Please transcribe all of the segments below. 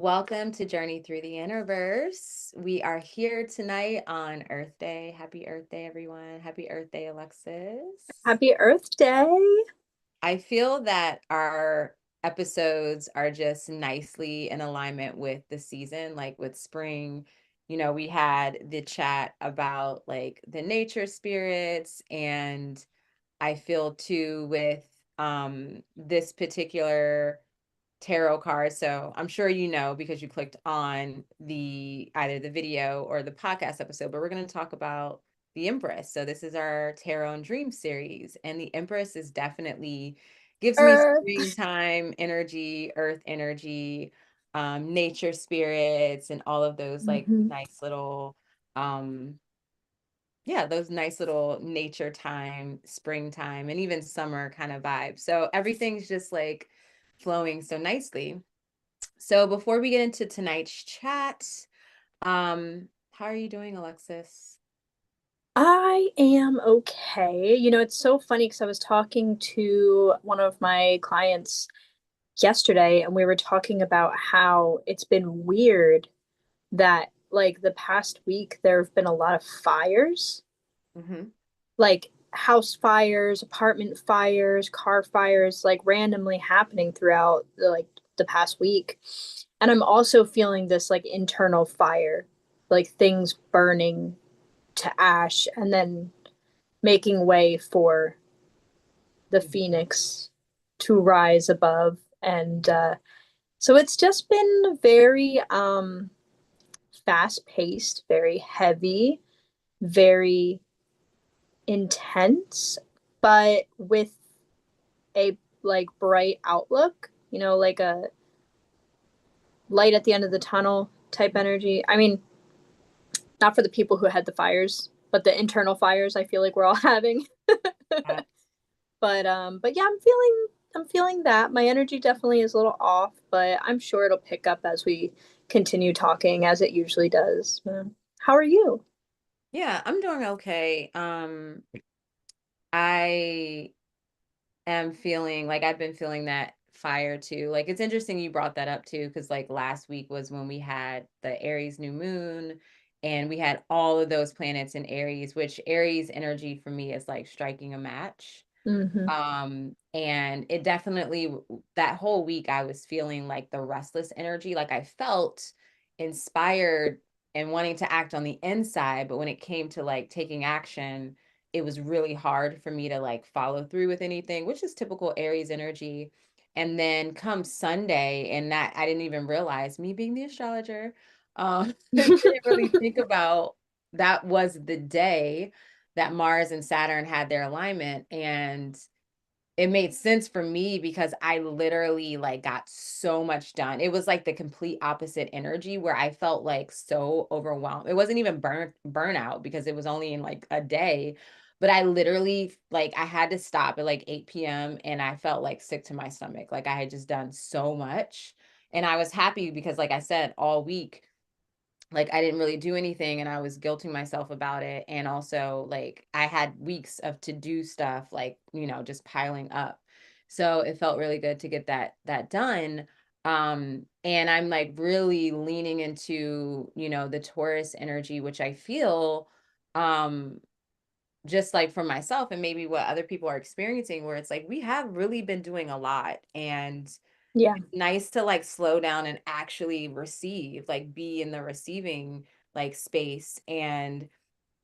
Welcome to Journey Through the Universe. We are here tonight on Earth Day. Happy Earth Day, everyone. Happy Earth Day, Alexis. Happy Earth Day. I feel that our episodes are just nicely in alignment with the season, like with spring. We had the chat about like the nature spirits, and I feel too with this particular tarot cards. So I'm sure you know because you clicked on the either the video or the podcast episode, but we're going to talk about the Empress. So this is our tarot and dream series, and the Empress is definitely gives me Earth. springtime energy, earth energy, nature spirits, and all of those like Mhm. nice little um yeah, those nice little nature time, springtime, and even summer kind of vibe. So everything's just like flowing so nicely. So before we get into tonight's chat, how are you doing, Alexis? I am okay. It's so funny because I was talking to one of my clients yesterday, and we were talking about how it's been weird that, like, the past week there have been a lot of fires, Mm-hmm. like house fires, apartment fires, car fires, like randomly happening throughout the past week. And I'm also feeling this like internal fire, like things burning to ash and then making way for the Mm-hmm. phoenix to rise above. And so it's just been very fast paced, very heavy, very intense, but with a like bright outlook, like a light at the end of the tunnel type energy. I mean, not for the people who had the fires, but the internal fires I feel like we're all having. Yeah. But yeah, I'm feeling that. My energy definitely is a little off, but I'm sure it'll pick up as we continue talking as it usually does. Yeah. How are you? Yeah, I'm doing okay. I am feeling like I've been feeling that fire too. Like it's interesting you brought that up too, because like last week was when we had the Aries new moon and we had all of those planets in Aries, which Aries energy for me is like striking a match. Mm-hmm. And it definitely that whole week I was feeling like the restless energy. Like I felt inspired and wanting to act on the inside, but when it came to like taking action, it was really hard for me to like follow through with anything, which is typical Aries energy. And then come Sunday, and that I didn't even realize me being the astrologer, didn't really think about that was the day that Mars and Saturn had their alignment. And it made sense for me because I literally like got so much done. It was like the complete opposite energy where I felt like so overwhelmed. It wasn't even burnout because it was only in like a day, but I literally like I had to stop at like 8 p.m. and I felt like sick to my stomach. Like I had just done so much. And I was happy because like I said, all week like I didn't really do anything and I was guilting myself about it. And also like I had weeks of to do stuff like, just piling up. So it felt really good to get that done. And I'm like really leaning into, the Taurus energy, which I feel um just like for myself and maybe what other people are experiencing, where it's like we have really been doing a lot. And Yeah. it's nice to like slow down and actually receive, like be in the receiving like space. And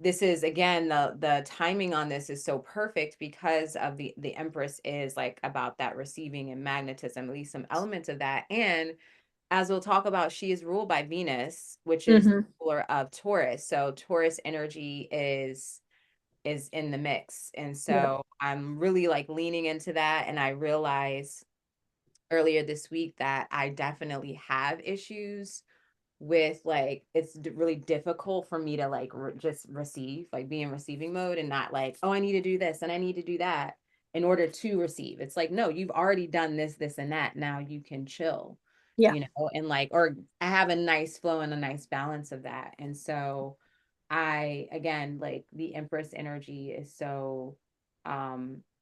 this is again the timing on this is so perfect because of the Empress is like about that receiving and magnetism, at least some elements of that. And as we'll talk about, she is ruled by Venus, which is the Mm-hmm. ruler of Taurus. So Taurus energy is in the mix. And Yep. so I'm really like leaning into that. And I realize earlier this week that I definitely have issues with like really difficult for me to like just receive, like be in receiving mode and not like, oh, I need to do this and I need to do that in order to receive. It's like, no, you've already done this and that. Now you can chill, Yeah. and like, or I have a nice flow and a nice balance of that. And so I, again, like the Empress energy is so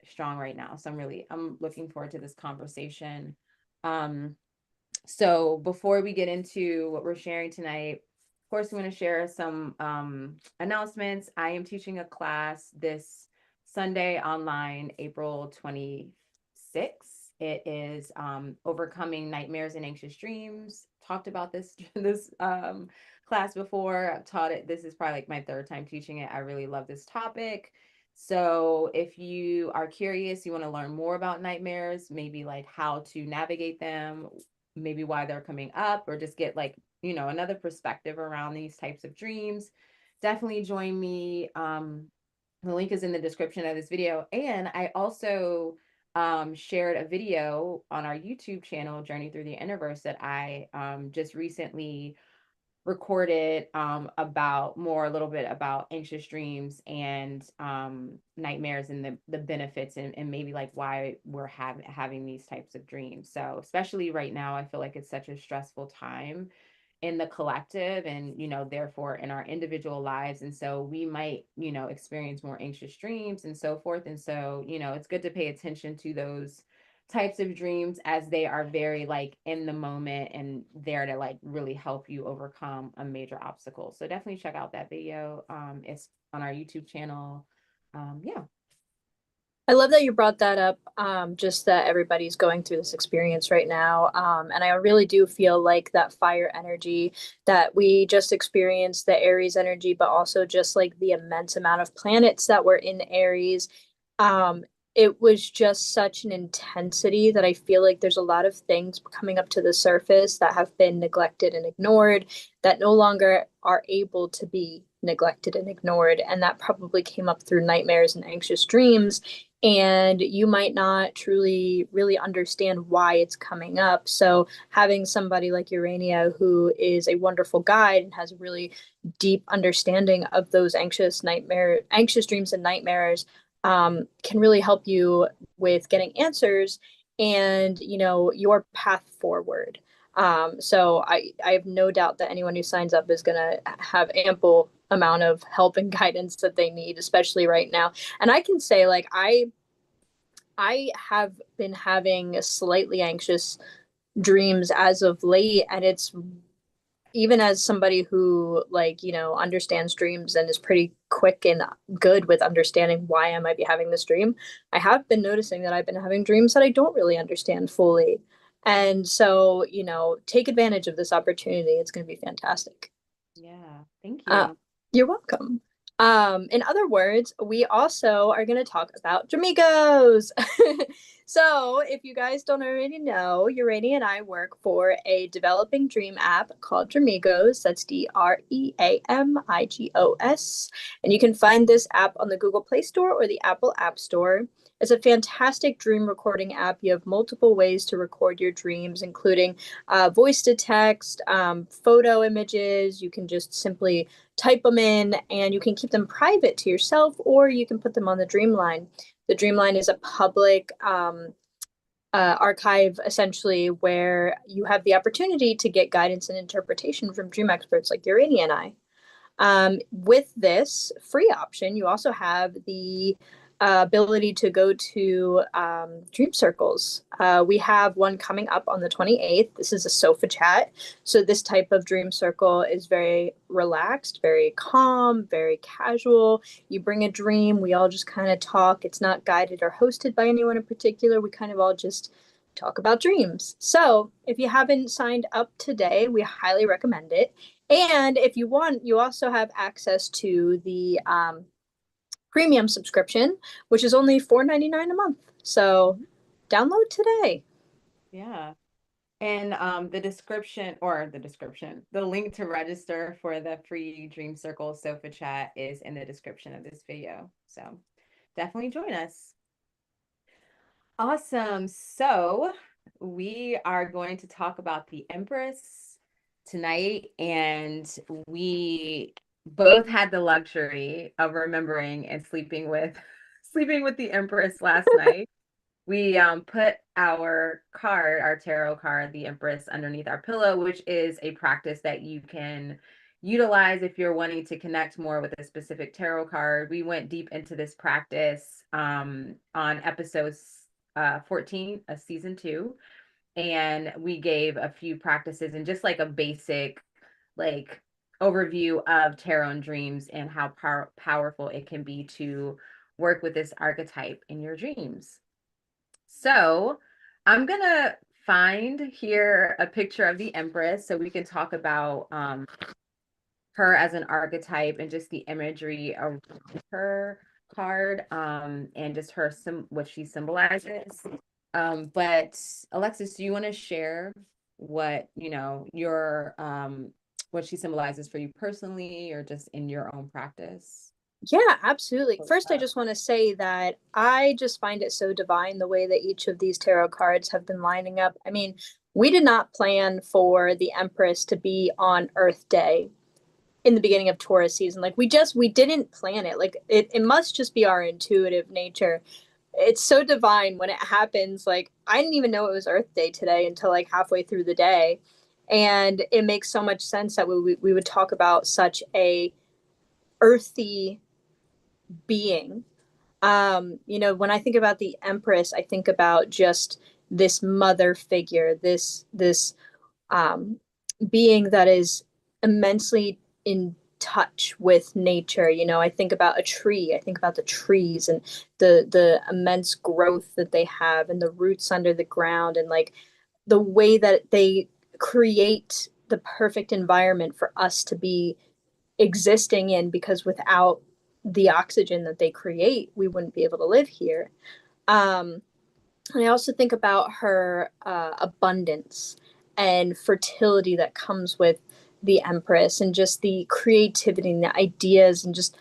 strong right now. So I'm looking forward to this conversation. Um, So before we get into what we're sharing tonight, of course, we want to share some announcements. I am teaching a class this Sunday online, April 26th. It is overcoming nightmares and anxious dreams. Talked about this class before. I've taught it. This is probably like my third time teaching it. I really love this topic. So if you are curious, you want to learn more about nightmares, maybe like how to navigate them, maybe why they're coming up, or just get like, another perspective around these types of dreams, definitely join me. The link is in the description of this video. And I also shared a video on our YouTube channel, Journey Through the Universe, that I just recently recorded about more a little bit about anxious dreams and nightmares and the benefits and maybe like why we're having these types of dreams. So especially right now, I feel like it's such a stressful time in the collective and therefore in our individual lives, and so we might experience more anxious dreams and so forth. And so it's good to pay attention to those types of dreams as they are very like in the moment and there to like really help you overcome a major obstacle. So definitely check out that video. It's on our YouTube channel. Yeah. I love that you brought that up, just that everybody's going through this experience right now. And I really do feel like that fire energy that we just experienced, the Aries energy, but also just like the immense amount of planets that were in Aries. Um, it was just such an intensity that I feel like there's a lot of things coming up to the surface that have been neglected and ignored that no longer are able to be neglected and ignored. And that probably came up through nightmares and anxious dreams, and you might not truly really understand why it's coming up. So having somebody like Urania, who is a wonderful guide and has a really deep understanding of those anxious dreams and nightmares, can really help you with getting answers and your path forward. So I have no doubt that anyone who signs up is going to have ample amount of help and guidance that they need, especially right now. And I can say, like, I have been having slightly anxious dreams as of late, and it's even as somebody who, like, understands dreams and is pretty quick and good with understanding why I might be having this dream. I have been noticing that I've been having dreams that I don't really understand fully. And so, take advantage of this opportunity. It's going to be fantastic. Yeah, thank Uh, you. you're welcome. In other words, we also are going to talk about Dramigos. So, if you guys don't already know, Urania and I work for a developing dream app called Dramigos. That's Dreamigos. And you can find this app on the Google Play Store or the Apple App Store. It's a fantastic dream recording app. You have multiple ways to record your dreams, including voice to text, photo images. You can just simply type them in, and you can keep them private to yourself, or you can put them on the Dreamline. The Dreamline is a public archive, essentially, where you have the opportunity to get guidance and interpretation from dream experts like Urania and I. With this free option, you also have the ability to go to dream circles. We have one coming up on the 28th. This is a sofa chat. So, this type of dream circle is very relaxed, very calm, very casual. You bring a dream, we all just kind of talk. It's not guided or hosted by anyone in particular. We kind of all just talk about dreams. So, if you haven't signed up today, we highly recommend it. And if you want, you also have access to the premium subscription, which is only $4.99 a month. So download today. Yeah. And the link to register for the free Dream Circle Sofa Chat is in the description of this video. So definitely join us. Awesome. So we are going to talk about the Empress tonight, and we both had the luxury of remembering and sleeping with sleeping with the Empress last night. We put our tarot card, the Empress, underneath our pillow, which is a practice that you can utilize if you're wanting to connect more with a specific tarot card. We went deep into this practice on episodes 14 of season 2. and we gave a few practices and just like a basic like overview of tarot and dreams and how powerful it can be to work with this archetype in your dreams. So I'm gonna find here a picture of the Empress so we can talk about her as an archetype and just the imagery of her card, and just her what she symbolizes. But Alexis, do you want to share what, your what she symbolizes for you personally or just in your own practice? Yeah, absolutely. First, I just want to say that I just find it so divine the way that each of these tarot cards have been lining up. I mean, we did not plan for the Empress to be on Earth Day in the beginning of Taurus season. Like we didn't plan it. Like it must just be our intuitive nature. It's so divine when it happens. Like I didn't even know it was Earth Day today until like halfway through the day. And it makes so much sense that we would talk about such a earthy being. When I think about the Empress, I think about just this mother figure, this um, being that is immensely in touch with nature. I think about a tree. I think about the trees and the immense growth that they have and the roots under the ground and like the way that they create the perfect environment for us to be existing in, because without the oxygen that they create, we wouldn't be able to live here. Um, and I also think about her abundance and fertility that comes with the Empress, and just the creativity and the ideas, and just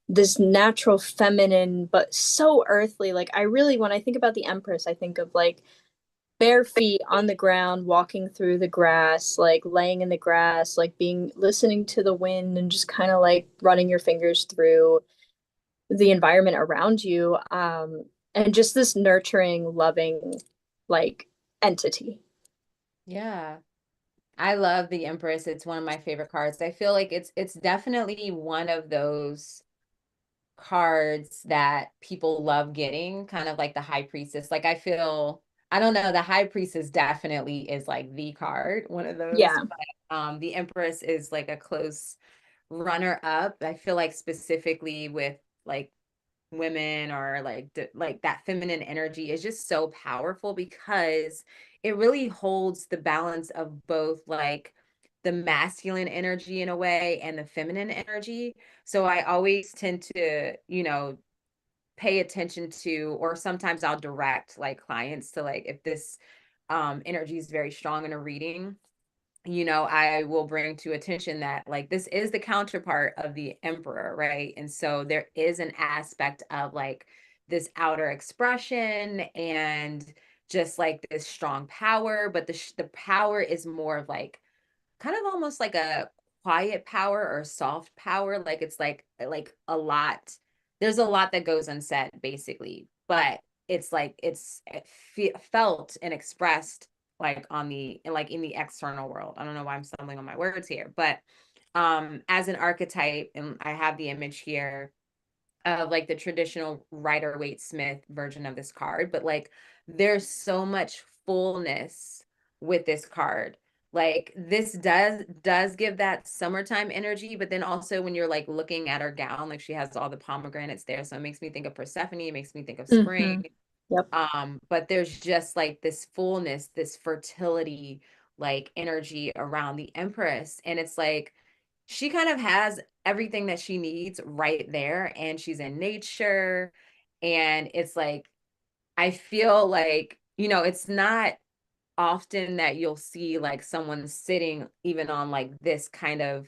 this natural feminine, but so earthly. Like, I really, when I think about the Empress, I think of like bare feet on the ground, walking through the grass, like laying in the grass, like being listening to the wind and just kind of like running your fingers through the environment around you. And just this nurturing, loving, like entity. Yeah. I love the Empress. It's one of my favorite cards. I feel like it's definitely one of those cards that people love getting, kind of like the High Priestess. Like I don't know, the High Priestess definitely is like the card, one of those, Yeah. but the Empress is like a close runner up. I feel like specifically with like women or like that feminine energy is just so powerful because it really holds the balance of both like the masculine energy in a way and the feminine energy. So I always tend to, pay attention to, or sometimes I'll direct like clients to like if this energy is very strong in a reading, I will bring to attention that like this is the counterpart of the emperor, right? And so there is an aspect of like this outer expression and just like this strong power, but the power is more of like kind of almost like a quiet power or soft power. Like it's like a lot. There's a lot that goes unsaid, basically, but it's like felt and expressed like on the like in the external world. I don't know why I'm stumbling on my words here, but as an archetype, and I have the image here of like the traditional Rider Waite Smith version of this card, but like there's so much fullness with this card. Like this does give that summertime energy, but then also when you're like looking at her gown, like she has all the pomegranates there, so it makes me think of Persephone, it makes me think of spring. Mm-hmm. Yep. But there's just like this fullness, this fertility, like energy around the Empress, and it's like she kind of has everything that she needs right there, and she's in nature, and it's like I feel like, it's not often that you'll see like someone sitting even on like this kind of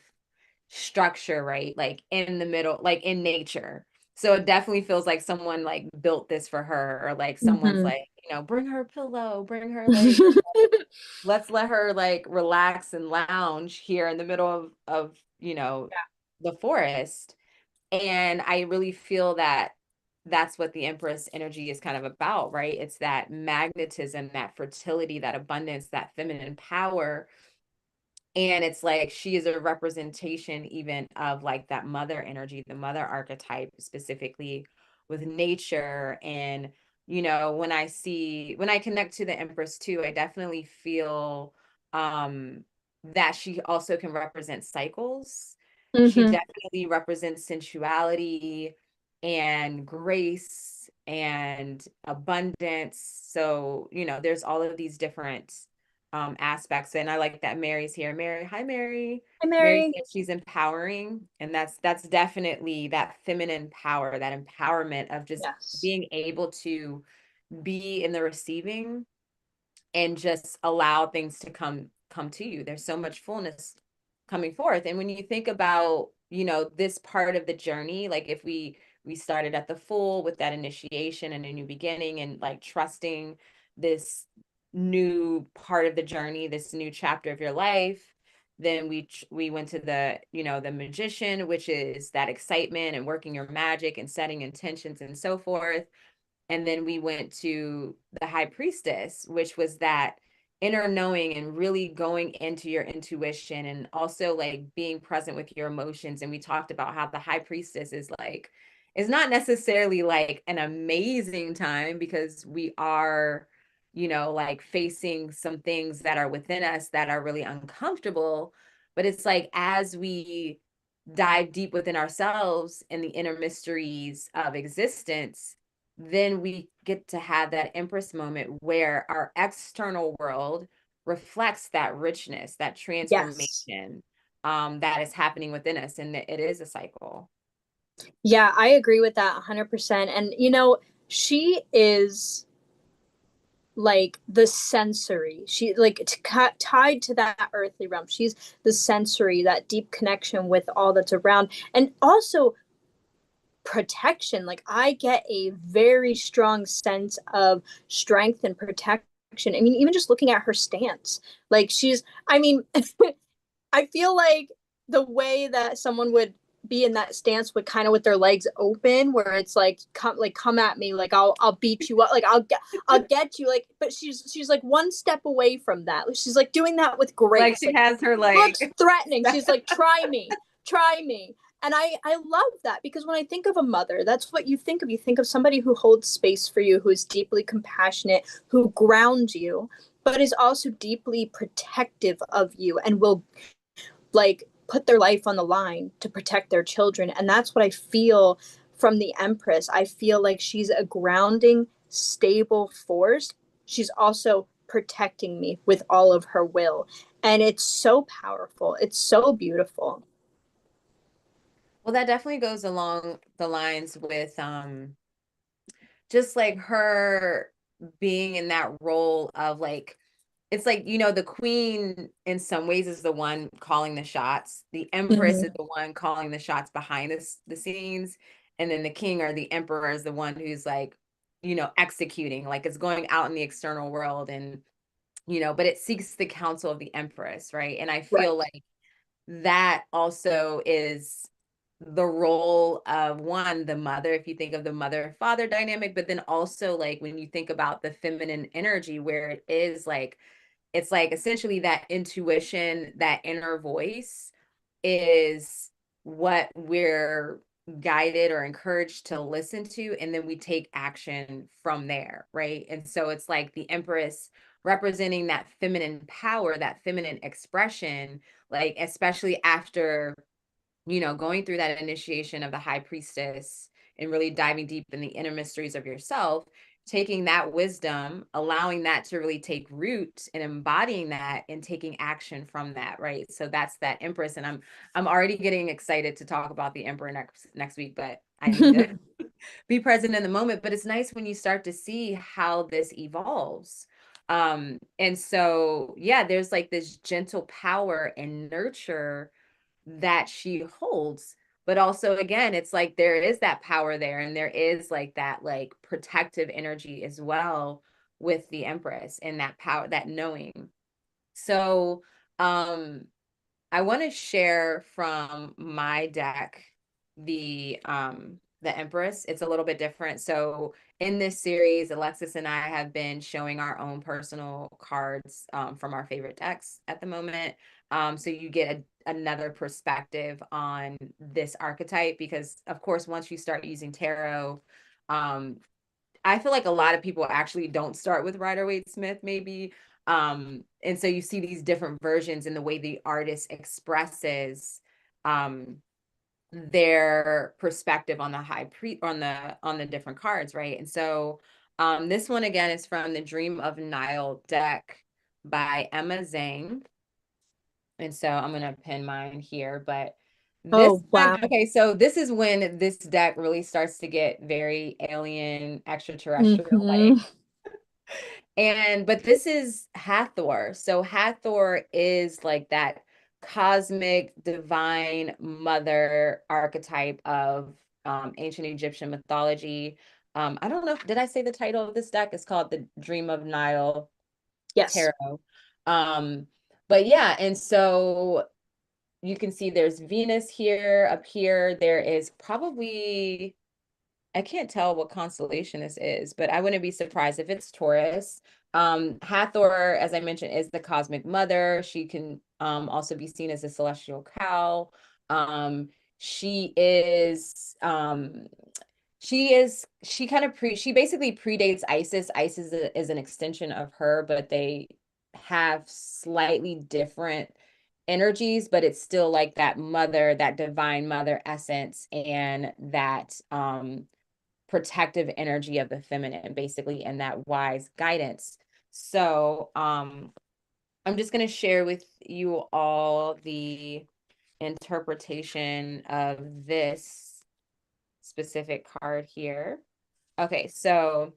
structure, right? Like in the middle, like in nature. So it definitely feels like someone like built this for her, or like someone's Mm-hmm. like, bring her a pillow, bring her like, let's let her like relax and lounge here in the middle of the forest. And I really feel that that's what the Empress energy is kind of about, right? It's that magnetism, that fertility, that abundance, that feminine power. And it's like she is a representation even of like that mother energy, the mother archetype, specifically with nature and when I connect to the Empress too, I definitely feel that she also can represent cycles. She Mm-hmm. definitely represents sensuality and grace and abundance. So, there's all of these different aspects. And I like that Mary's here. Mary, hi Mary. Hi, Mary Mary. says she's empowering, and that's definitely that feminine power, that empowerment of just Yes. being able to be in the receiving and just allow things to come to you. There's so much fullness coming forth. And when you think about, this part of the journey, like if we started at the full with that initiation and a new beginning and like trusting this new part of the journey, this new chapter of your life, then we went to the magician, which is that excitement and working your magic and setting intentions and so forth. And then we went to the high priestess, which was that inner knowing and really going into your intuition and also like being present with your emotions. And we talked about how the high priestess is not necessarily like an amazing time, because we are, like facing some things that are within us that are really uncomfortable. But it's like as we dive deep within ourselves and the inner mysteries of existence, then we get to have that Empress moment where our external world reflects that richness, that Yes. transformation that is happening within us. And it is a cycle. Yeah, I agree with that 100%. And, she is like the sensory. She like tied to that earthly realm. She's the sensory, that deep connection with all that's around. And also protection. Like I get a very strong sense of strength and protection. I mean, even just looking at her stance, like I mean, I feel like the way that someone would be in that stance with kind of with their legs open, where it's like come at me, like I'll beat you up, like I'll get you, like. But she's like one step away from that. She's like doing that with Like grace. she Like has her looks like threatening. She's like try me. And I love that because when I think of a mother, that's what you think of. You think of somebody who holds space for you, who is deeply compassionate, who grounds you, but is also deeply protective of you and will like put their life on the line to protect their children. And that's what I feel from the Empress. I feel like she's a grounding, stable force. She's also protecting me with all of her will. And it's so powerful. It's so beautiful. well, that definitely goes along the lines with just like her being in that role of like, it's like, the queen in some ways is the one calling the shots. The Empress Mm-hmm. is the one calling the shots behind the scenes. And then the king or the emperor is the one who's like, executing, like it's going out in the external world. And, but it seeks the counsel of the Empress, right? And I Right. feel like that also is the role of one, the mother, if you think of the mother father dynamic, but then also like when you think about the feminine energy, where it is like, it's like essentially that intuition, that inner voice is what we're guided or encouraged to listen to. And then we take action from there. Right. And so it's like the Empress representing that feminine power, that feminine expression, like, especially after going through that initiation of the high priestess and really diving deep in the inner mysteries of yourself, taking that wisdom, allowing that to really take root and embodying that and taking action from that, right? So that's that Empress. And I'm already getting excited to talk about the Emperor next week, but I need to be present in the moment. But it's nice when you start to see how this evolves. And so yeah, there's like this gentle power and nurture that she holds. But also again, it's like there is that power there, and there is like that like protective energy as well with the Empress and that power, that knowing. So um I want to share from my deck the Empress. It's a little bit different. So in this series, Alexis and I have been showing our own personal cards from our favorite decks at the moment. So you get another perspective on this archetype, because of course once you start using tarot, um I feel like a lot of people actually don't start with Rider-Waite-Smith, maybe. And so you see these different versions in the way the artist expresses um their perspective on the on the different cards, right? And so this one again is from the Dream of Nile deck by Emma Zhang. And so I'm gonna pin mine here, but this Oh, time, wow. okay, so this is when this deck really starts to get very alien, extraterrestrial Hmm. like. And but this is Hathor. So Hathor is like that cosmic divine mother archetype of ancient Egyptian mythology. I don't know, did I say the title of this deck? It's called the Dream of Nile Yes. Tarot. Um, but yeah, and so you can see there's Venus here, up here. There is probably, I can't tell what constellation this is, but I wouldn't be surprised if it's Taurus. Hathor, as I mentioned, is the cosmic mother. She can also be seen as a celestial cow. Um, she is she kind of she basically predates Isis. Isis is an extension of her, but they have slightly different energies, but it's still like that mother, that divine mother essence, and that protective energy of the feminine, basically, and that wise guidance. So I'm just going to share with you all the interpretation of this specific card here. Okay, so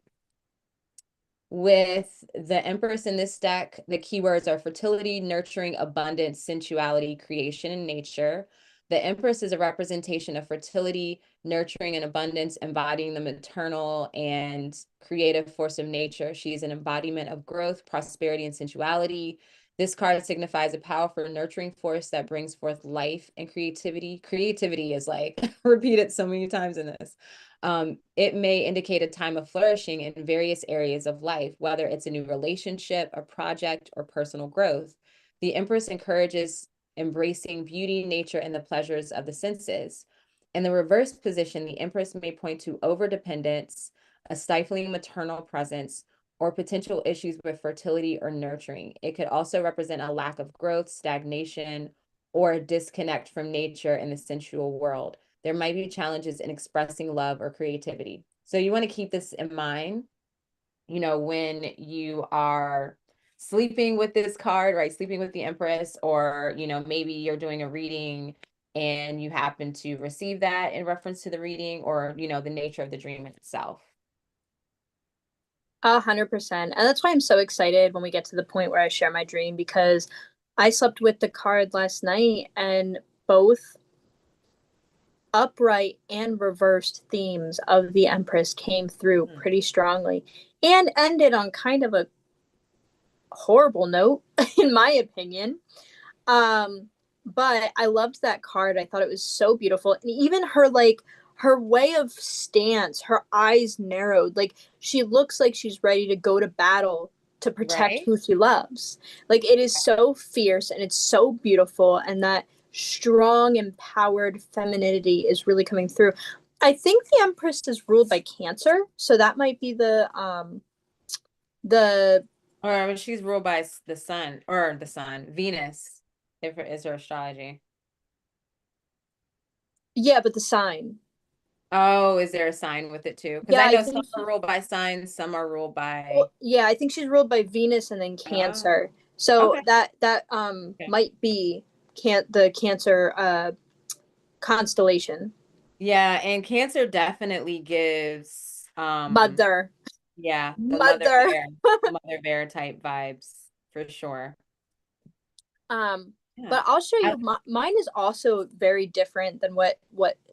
with the Empress in this deck, the keywords are fertility, nurturing, abundance, sensuality, creation, and nature. The Empress is a representation of fertility, nurturing, and abundance, embodying the maternal and creative force of nature. She is an embodiment of growth, prosperity, and sensuality. This card signifies a powerful nurturing force that brings forth life and creativity. Creativity is like repeated so many times in this. It may indicate a time of flourishing in various areas of life, whether it's a new relationship, a project, or personal growth. The Empress encourages embracing beauty, nature, and the pleasures of the senses. In the reverse position, the Empress may point to overdependence, a stifling maternal presence, or potential issues with fertility or nurturing. It could also represent a lack of growth, stagnation, or a disconnect from nature and the sensual world. There might be challenges in expressing love or creativity. So you want to keep this in mind, when you are sleeping with this card, right? Sleeping with the Empress, or, maybe you're doing a reading and you happen to receive that in reference to the reading, or, the nature of the dream itself. 100%. And that's why I'm so excited when we get to the point where I share my dream, because I slept with the card last night and both upright and reversed themes of the Empress came through pretty strongly and ended on kind of a horrible note, in my opinion. Um, but I loved that card. I thought it was so beautiful. And even her way of stance, her eyes narrowed, like she looks like she's ready to go to battle to protect Right? who she loves. Like it is so fierce and it's so beautiful, and that strong, empowered femininity is really coming through. I think the Empress is ruled by Cancer, so that might be the Or she's ruled by the sun, or the sun, Venus, if it is her astrology. yeah, but the sign. Oh, is there a sign with it too? Because Yeah, I I know some think are she, ruled by signs, some are ruled by. well, yeah, I think she's ruled by Venus and then Oh, Cancer. So okay. that Okay. might be the Cancer constellation. Yeah, and Cancer definitely gives Mother. yeah, Mother. the mother bear type vibes for sure. Um, Yeah. but I'll show I, you. Mine is also very different than what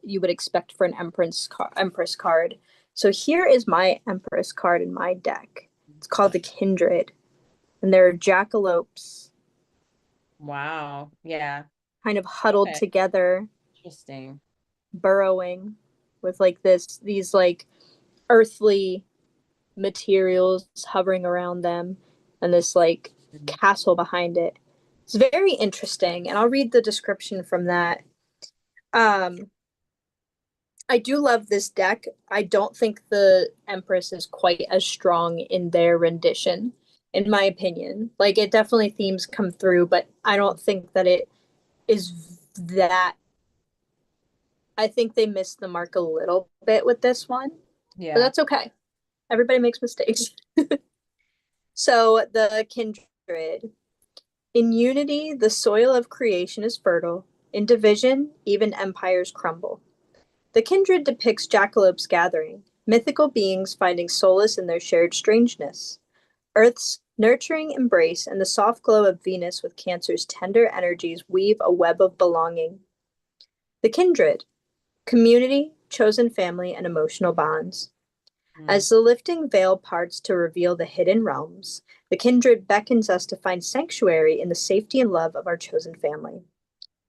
you would expect for an Empress card. So here is my Empress card in my deck. It's called the Kindred, and there are jackalopes wow. Yeah. kind of huddled Okay. together, Interesting. burrowing with like these like earthly materials hovering around them, and this like Mhm. castle behind it. It's very interesting, and I'll read the description from that. Um, I do love this deck. I don't think the Empress is quite as strong in their rendition, in my opinion. Like it definitely themes come through, but I don't think that it is that. I think they missed the mark a little bit with this one, but Yeah. that's okay. Everybody makes mistakes. So the kindred. In unity, the soil of creation is fertile. In division, even empires crumble. The kindred depicts jackalopes gathering, mythical beings finding solace in their shared strangeness. Earth's nurturing embrace and the soft glow of Venus with Cancer's tender energies weave a web of belonging. The kindred, community, chosen family, and emotional bonds. Mm. As the lifting veil parts to reveal the hidden realms, the kindred beckons us to find sanctuary in the safety and love of our chosen family.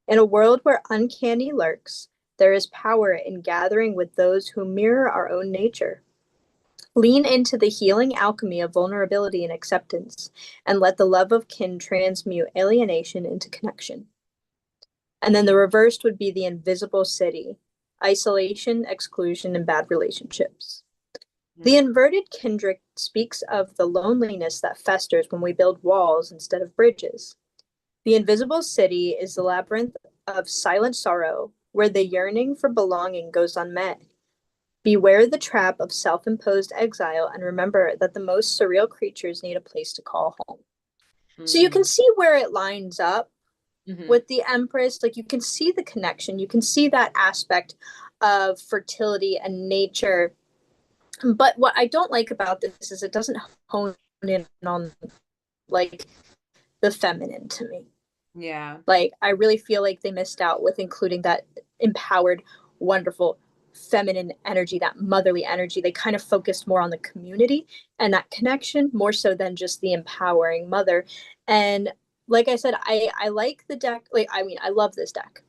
In a world where uncanny lurks, there is power in gathering with those who mirror our own nature. Lean into the healing alchemy of vulnerability and acceptance, and let the love of kin transmute alienation into connection. And then the Mm. reversed would be the invisible city, isolation, exclusion, and bad relationships. The Mm. inverted kindred speaks of the loneliness that festers when we build walls instead of bridges. The invisible city is the labyrinth of silent sorrow where the yearning for belonging goes unmet. Beware the trap of self imposed exile and remember that the most surreal creatures need a place to call home. So you can Mm. see where it lines up Mhm. with the Empress. Like you can see the connection, you can see that aspect of fertility and nature. But what I don't like about this is it doesn't hone in on like the feminine to me. Yeah. Like I really feel like they missed out with including that empowered, wonderful feminine energy, that motherly energy. They kind of focused more on the community and that connection more so than just the empowering mother. And like I said, I like the deck. Like I mean, I love this deck.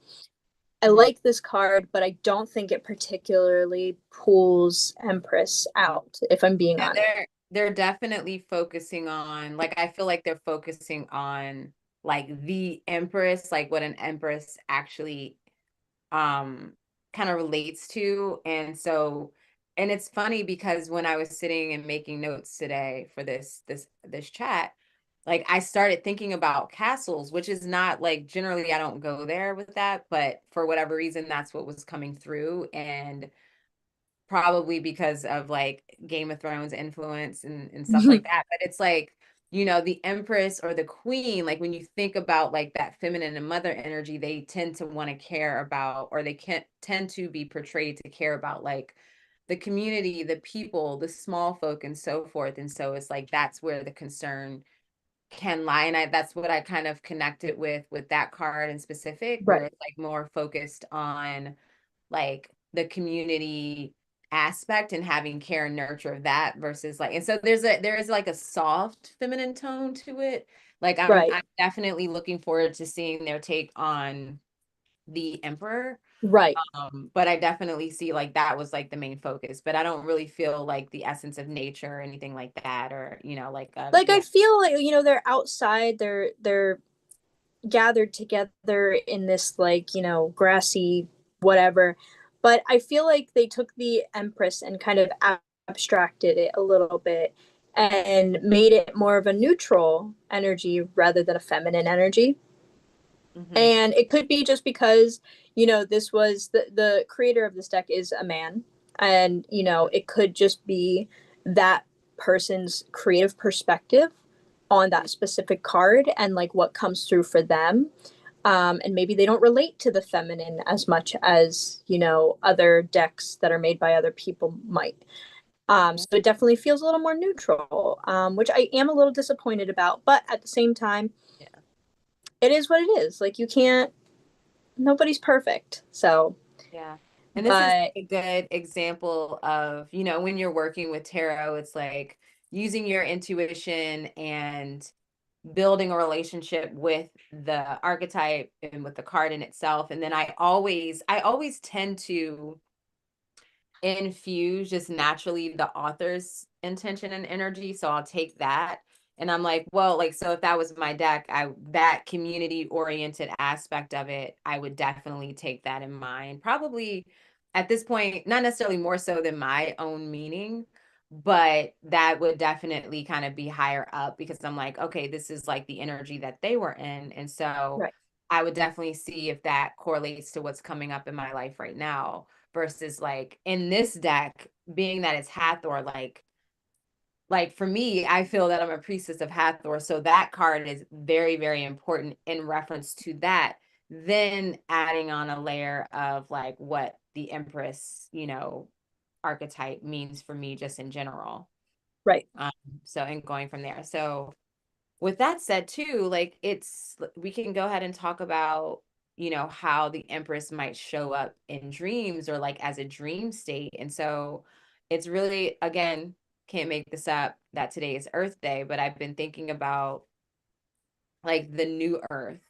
I Mhm. like this card, but I don't think it particularly pulls Empress out, if I'm being Yeah, honest. they're definitely focusing on, like, I feel like they're focusing on like the Empress, like what an Empress actually um kind of relates to. And so, and it's funny because when I was sitting and making notes today for this chat, like I started thinking about castles, which is not like, generally I don't go there with that, but for whatever reason that's what was coming through. And probably because of like Game of Thrones influence and stuff like that. But it's like, the Empress or the Queen, like when you think about like that feminine and mother energy, they tend to want to care about, or they can tend to be portrayed to care about like the community, the people, the small folk, and so forth. And so it's like that's where the concern can lie. And that's what I kind of connected with that card in specific, where Right, it's like more focused on like the community aspect and having care and nurture of that versus like, and so there is like a soft feminine tone to it. Like right, I'm definitely looking forward to seeing their take on the emperor. right. But I definitely see like that was like the main focus, but I don't really feel like the essence of nature or anything like that, or like Like I yeah. feel like they're outside, they're gathered together in this like grassy whatever, but I feel like they took the Empress and kind of abstracted it a little bit and made it more of a neutral energy rather than a feminine energy. Hmm. And it could be just because this was the creator of this deck is a man, and it could just be that person's creative perspective on that specific card and like what comes through for them. And maybe they don't relate to the feminine as much as other decks that are made by other people might. So it definitely feels a little more neutral, which I am a little disappointed about, but at the same time Yeah. it is what it is. Like you can't, nobody's perfect. So, Yeah. And this is but a good example of, when you're working with tarot, it's like using your intuition and building a relationship with the archetype and with the card in itself. And then I always tend to infuse just naturally the author's intention and energy. So I'll take that. And I'm like, well, like, so if that was my deck, that community oriented aspect of it, I would definitely take that in mind. Probably at this point, not necessarily more so than my own meaning, but that would definitely kind of be higher up because I'm like, okay, this is like the energy that they were in. And so Right. I would definitely see if that correlates to what's coming up in my life right now versus like in this deck, being that it's Hathor, like for me, I feel that I'm a priestess of Hathor. So that card is very, very important in reference to that. Then adding on a layer of like what the Empress, archetype means for me just in general. Right. Um, so and going from there. So with that said too, like we can go ahead and talk about, how the Empress might show up in dreams or like as a dream state. And so it's really, again, can't make this up that today is Earth Day, but I've been thinking about like the new Earth.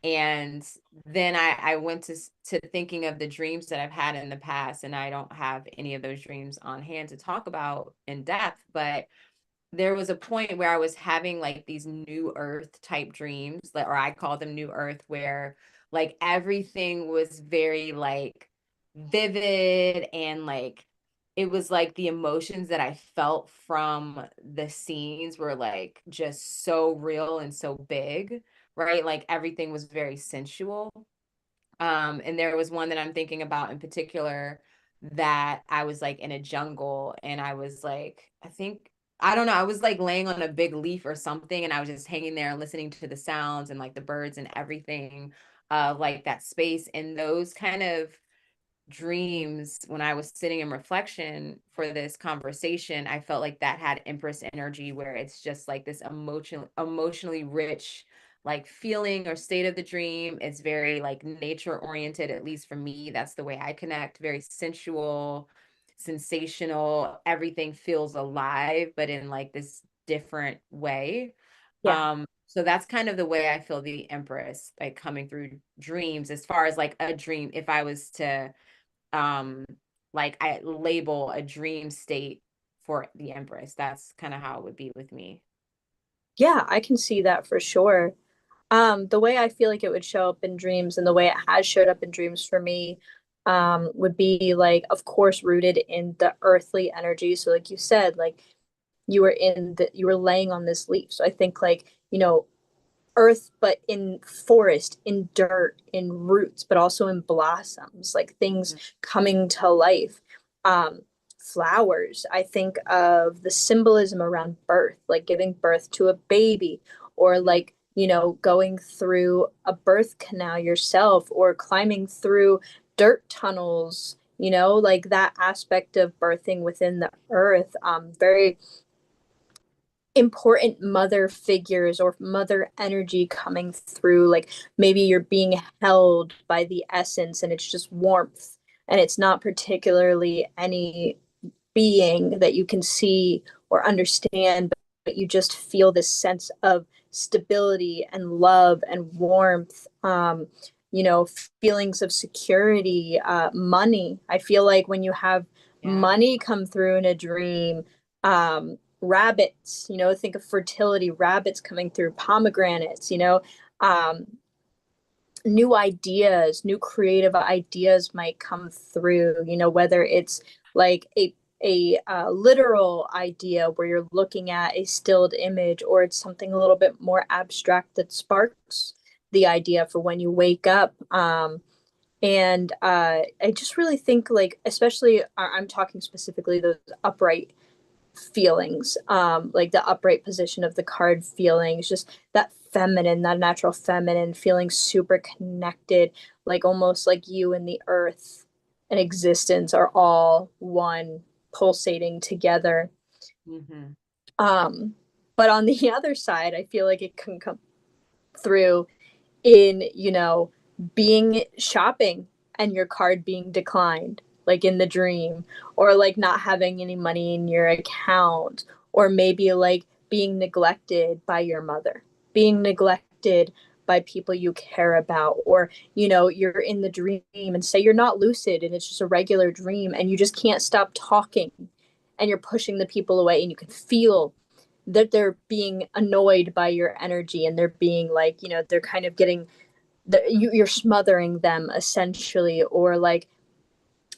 And then I went to thinking of the dreams that I've had in the past, and I don't have any of those dreams on hand to talk about in depth, but there was a point where I was having like these new earth type dreams, or I call them new earth, where like everything was very like vivid and like it was like the emotions that I felt from the scenes were like just so real and so big, right? Like everything was very sensual. And there was one that I'm thinking about in particular that I was like in a jungle and I was like, I don't know, I was like laying on a big leaf or something and I was just hanging there and listening to the sounds and like the birds and everything of like that space and those kind of dreams when I was sitting in reflection for this conversation, I felt like that had Empress energy where it's just like this emotionally rich like feeling or state of the dream. It's very like nature oriented, at least for me. That's the way I connect, very sensual, sensational. Everything feels alive, but in like this different way. Yeah. So that's kind of the way I feel the Empress like coming through dreams as far as like a dream. If I was to um like I label a dream state for the Empress. That's kind of how it would be with me. Yeah, I can see that for sure. The way I feel like it would show up in dreams and the way it has showed up in dreams for me, would be like, of course, rooted in the earthly energy. So, like you said, like you were laying on this leaf. So I think like, earth, but in forest, in dirt, in roots, but also in blossoms, like things Mhm. coming to life. Um, Flowers, I think of the symbolism around birth, like giving birth to a baby, or like, going through a birth canal yourself, or climbing through dirt tunnels, like that aspect of birthing within the earth. Very important mother figures or mother energy coming through, like maybe you're being held by the essence and it's just warmth and it's not particularly any being that you can see or understand, but you just feel this sense of stability and love and warmth. Feelings of security, money. I feel like when you have Yeah. money come through in a dream, rabbits, think of fertility, rabbits coming through, pomegranates, um, new ideas, new creative ideas might come through, whether it's like a literal idea where you're looking at a stilled image, or it's something a little bit more abstract that sparks the idea for when you wake up. And I just really think, like, especially I'm talking specifically those upright feelings, like the upright position of the card feelings, just that feminine, that natural feminine feeling super connected, like almost like you and the earth and existence are all one, pulsating together. Hmm. Um, but on the other side, I feel like it can come through in, being shopping and your card being declined, like in the dream, or like not having any money in your account, or maybe like being neglected by your mother, being neglected by people you care about, or you're in the dream and say you're not lucid and it's just a regular dream and you just can't stop talking and you're pushing the people away and you can feel that they're being annoyed by your energy and they're being like, they're kind of getting you're smothering them essentially, or like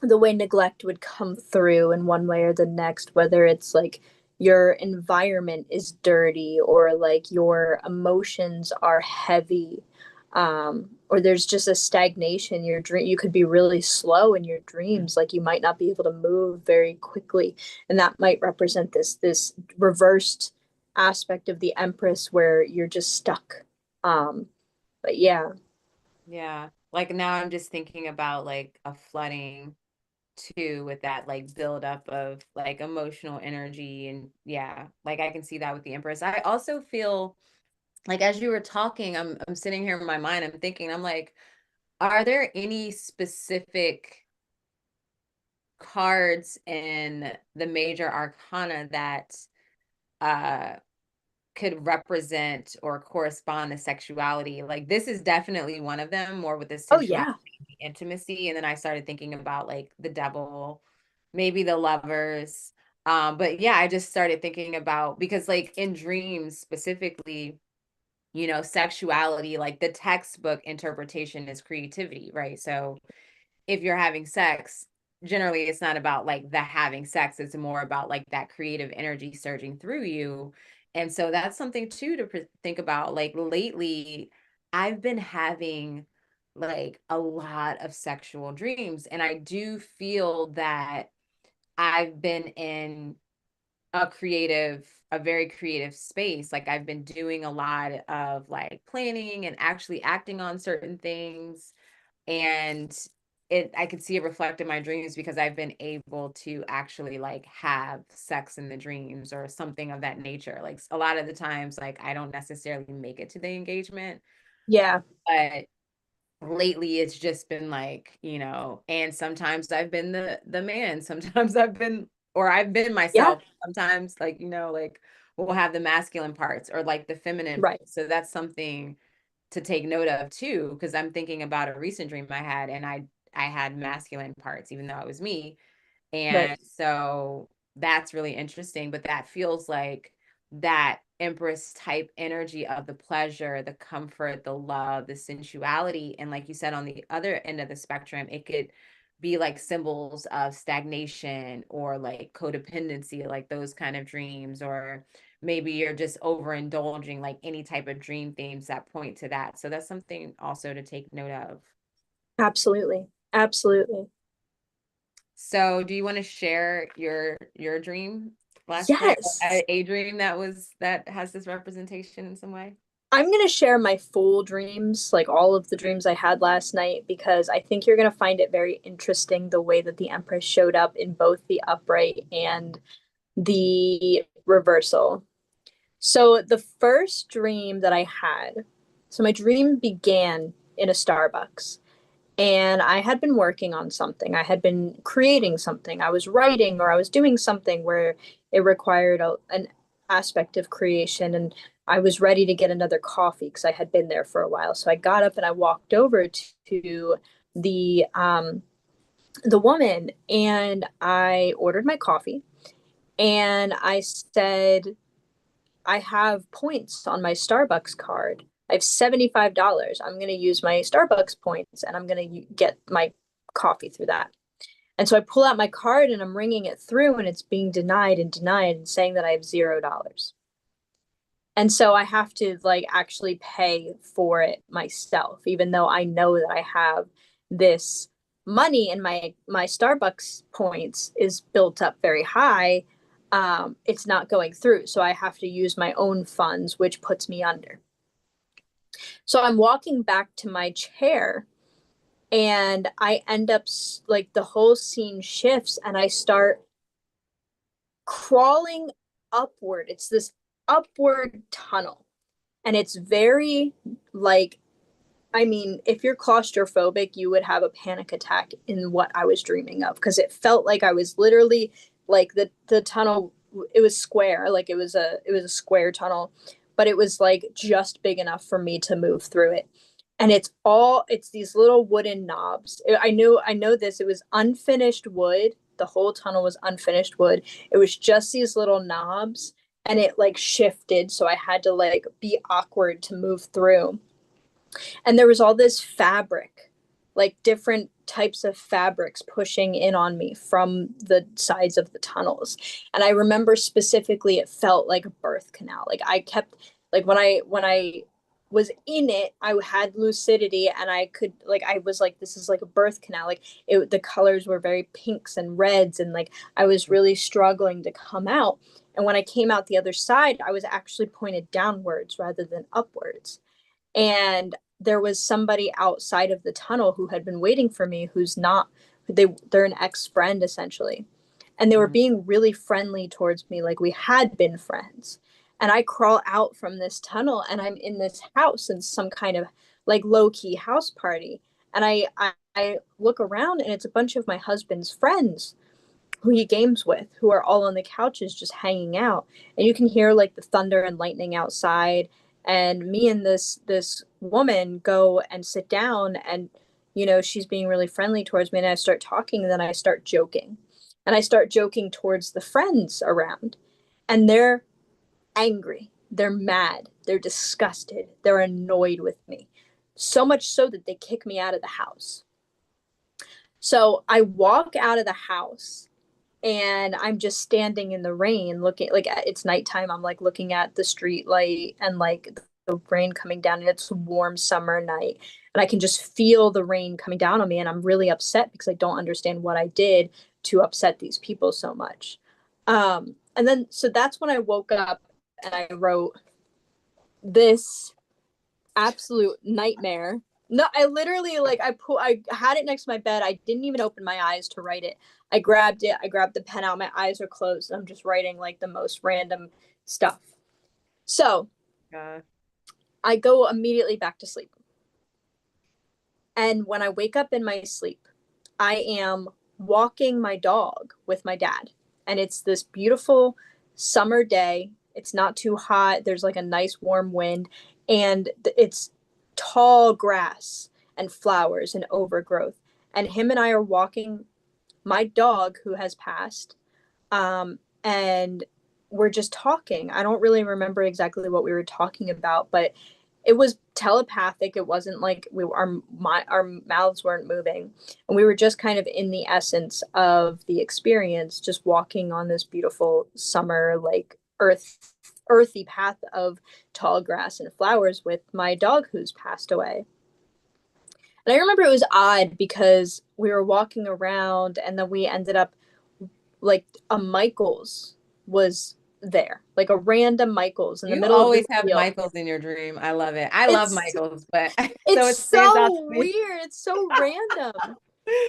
the way neglect would come through in one way or the next, whether it's like your environment is dirty or like your emotions are heavy, or there's just a stagnation. Your dream, you could be really slow in your dreams, like you might not be able to move very quickly, and that might represent this reversed aspect of the Empress where you're just stuck. But yeah. Yeah. Like now I'm just thinking about like a flooding too with that like buildup of like emotional energy. And yeah, like I can see that with the Empress. I also feel like as you were talking, I'm sitting here in my mind, I'm thinking, I'm like, are there any specific cards in the major arcana that uh could represent or correspond to sexuality? Like this is definitely one of them, more with the Oh sensuality, yeah. the intimacy. And then I started thinking about like the devil, maybe the lovers. But yeah, I just started thinking about, because like in dreams specifically, sexuality, like the textbook interpretation is creativity, right? So if you're having sex, generally it's not about like the having sex, it's more about like that creative energy surging through you. And so that's something too to think about. Like lately, I've been having like a lot of sexual dreams, and I do feel that I've been in a very creative space. Like I've been doing a lot of like planning and actually acting on certain things, and I could see it reflect in my dreams because I've been able to actually like have sex in the dreams or something of that nature. Like a lot of the times, like I don't necessarily make it to the engagement, Yeah. but lately it's just been like, and sometimes I've been the man, sometimes I've been Yeah. myself, sometimes like, like we'll have the masculine parts or like the feminine Right. parts. So that's something to take note of too, because I'm thinking about a recent dream I had, and I had masculine parts even though it was me. Right. And so that's really interesting, but that feels like that Empress type energy of the pleasure, the comfort, the love, the sensuality. And like you said, on the other end of the spectrum, it could be like symbols of stagnation or like codependency, like those kind of dreams, or maybe you're just overindulging, like any type of dream themes that point to that. So that's something also to take note of. Absolutely. Absolutely. So, do you want to share your dream last night? Yes. A dream that has this representation in some way? I'm going to share my full dreams, like all of the dreams I had last night, because I think you're going to find it very interesting the way that the Empress showed up in both the upright and the reversal. So, the first dream that I had, so my dream began in a Starbucks. And I had been working on something. I had been creating something. I was writing or I was doing something where it required an aspect of creation. And I was ready to get another coffee because I had been there for a while. So I got up and I walked over to the woman and I ordered my coffee. And I said, I have points on my Starbucks card. I have $75. I'm going to use my Starbucks points and I'm going to get my coffee through that. And so I pull out my card and I'm ringing it through and it's being denied and denied and saying that I have $0. And so I have to like actually pay for it myself, even though I know that I have this money and my Starbucks points is built up very high. It's not going through. So I have to use my own funds, which puts me under. So I'm walking back to my chair and I end up like the whole scene shifts and I start crawling upward. It's this upward tunnel and it's very like, I mean, if you're claustrophobic, you would have a panic attack in what I was dreaming of because it felt like I was literally like the tunnel. It was square, like it was a square tunnel, but it was like just big enough for me to move through it. And it's these little wooden knobs. I know this. It was unfinished wood. The whole tunnel was unfinished wood. It was just these little knobs, and it like shifted, so I had to like be awkward to move through, and there was all this fabric like different types of fabrics pushing in on me from the sides of the tunnels. And I remember specifically it felt like a birth canal. Like I kept like when I was in it, I had lucidity and I could like I was like this is like a birth canal. Like the colors were very pinks and reds and like I was really struggling to come out. And when I came out the other side, I was actually pointed downwards rather than upwards. And there was somebody outside of the tunnel who had been waiting for me who's not they're an ex-friend essentially, and they were Mhm. being really friendly towards me like we had been friends. And I crawl out from this tunnel and I'm in this house in some kind of like low-key house party. And I look around and it's a bunch of my husband's friends who he games with, who are all on the couches just hanging out. And you can hear like the thunder and lightning outside. And me and this woman go and sit down, and she's being really friendly towards me, and I start talking, and then I start joking. And I start joking towards the friends around. And they're angry. They're mad. They're disgusted. They're annoyed with me. So much so that they kick me out of the house. So I walk out of the house and I'm just standing in the rain looking like it's nighttime. I'm like looking at the street light and like the rain coming down, and it's a warm summer night. And I can just feel the rain coming down on me. And I'm really upset because I don't understand what I did to upset these people so much. And then, so that's when I woke up and I wrote this absolute nightmare. No, I literally like I had it next to my bed. I didn't even open my eyes to write it. I grabbed it. I grabbed the pen out. My eyes are closed. And I'm just writing like the most random stuff. So God. I go immediately back to sleep. And when I wake up in my sleep, I am walking my dog with my dad. And it's this beautiful summer day. It's not too hot. There's like a nice warm wind, and it's tall grass and flowers and overgrowth. And him and I are walking my dog who has passed. And we're just talking. I don't really remember exactly what we were talking about, but it was telepathic. It wasn't like our mouths weren't moving, and we were just kind of in the essence of the experience, just walking on this beautiful summer like earthy path of tall grass and flowers with my dog who's passed away. And I remember it was odd because we were walking around and then we ended up like a Michael's was there, like a random Michael's in the You middle of the always have field. Michaels in your dream. I love it. I love It's Michaels, but so it's it stands out to so me. weird. It's so random.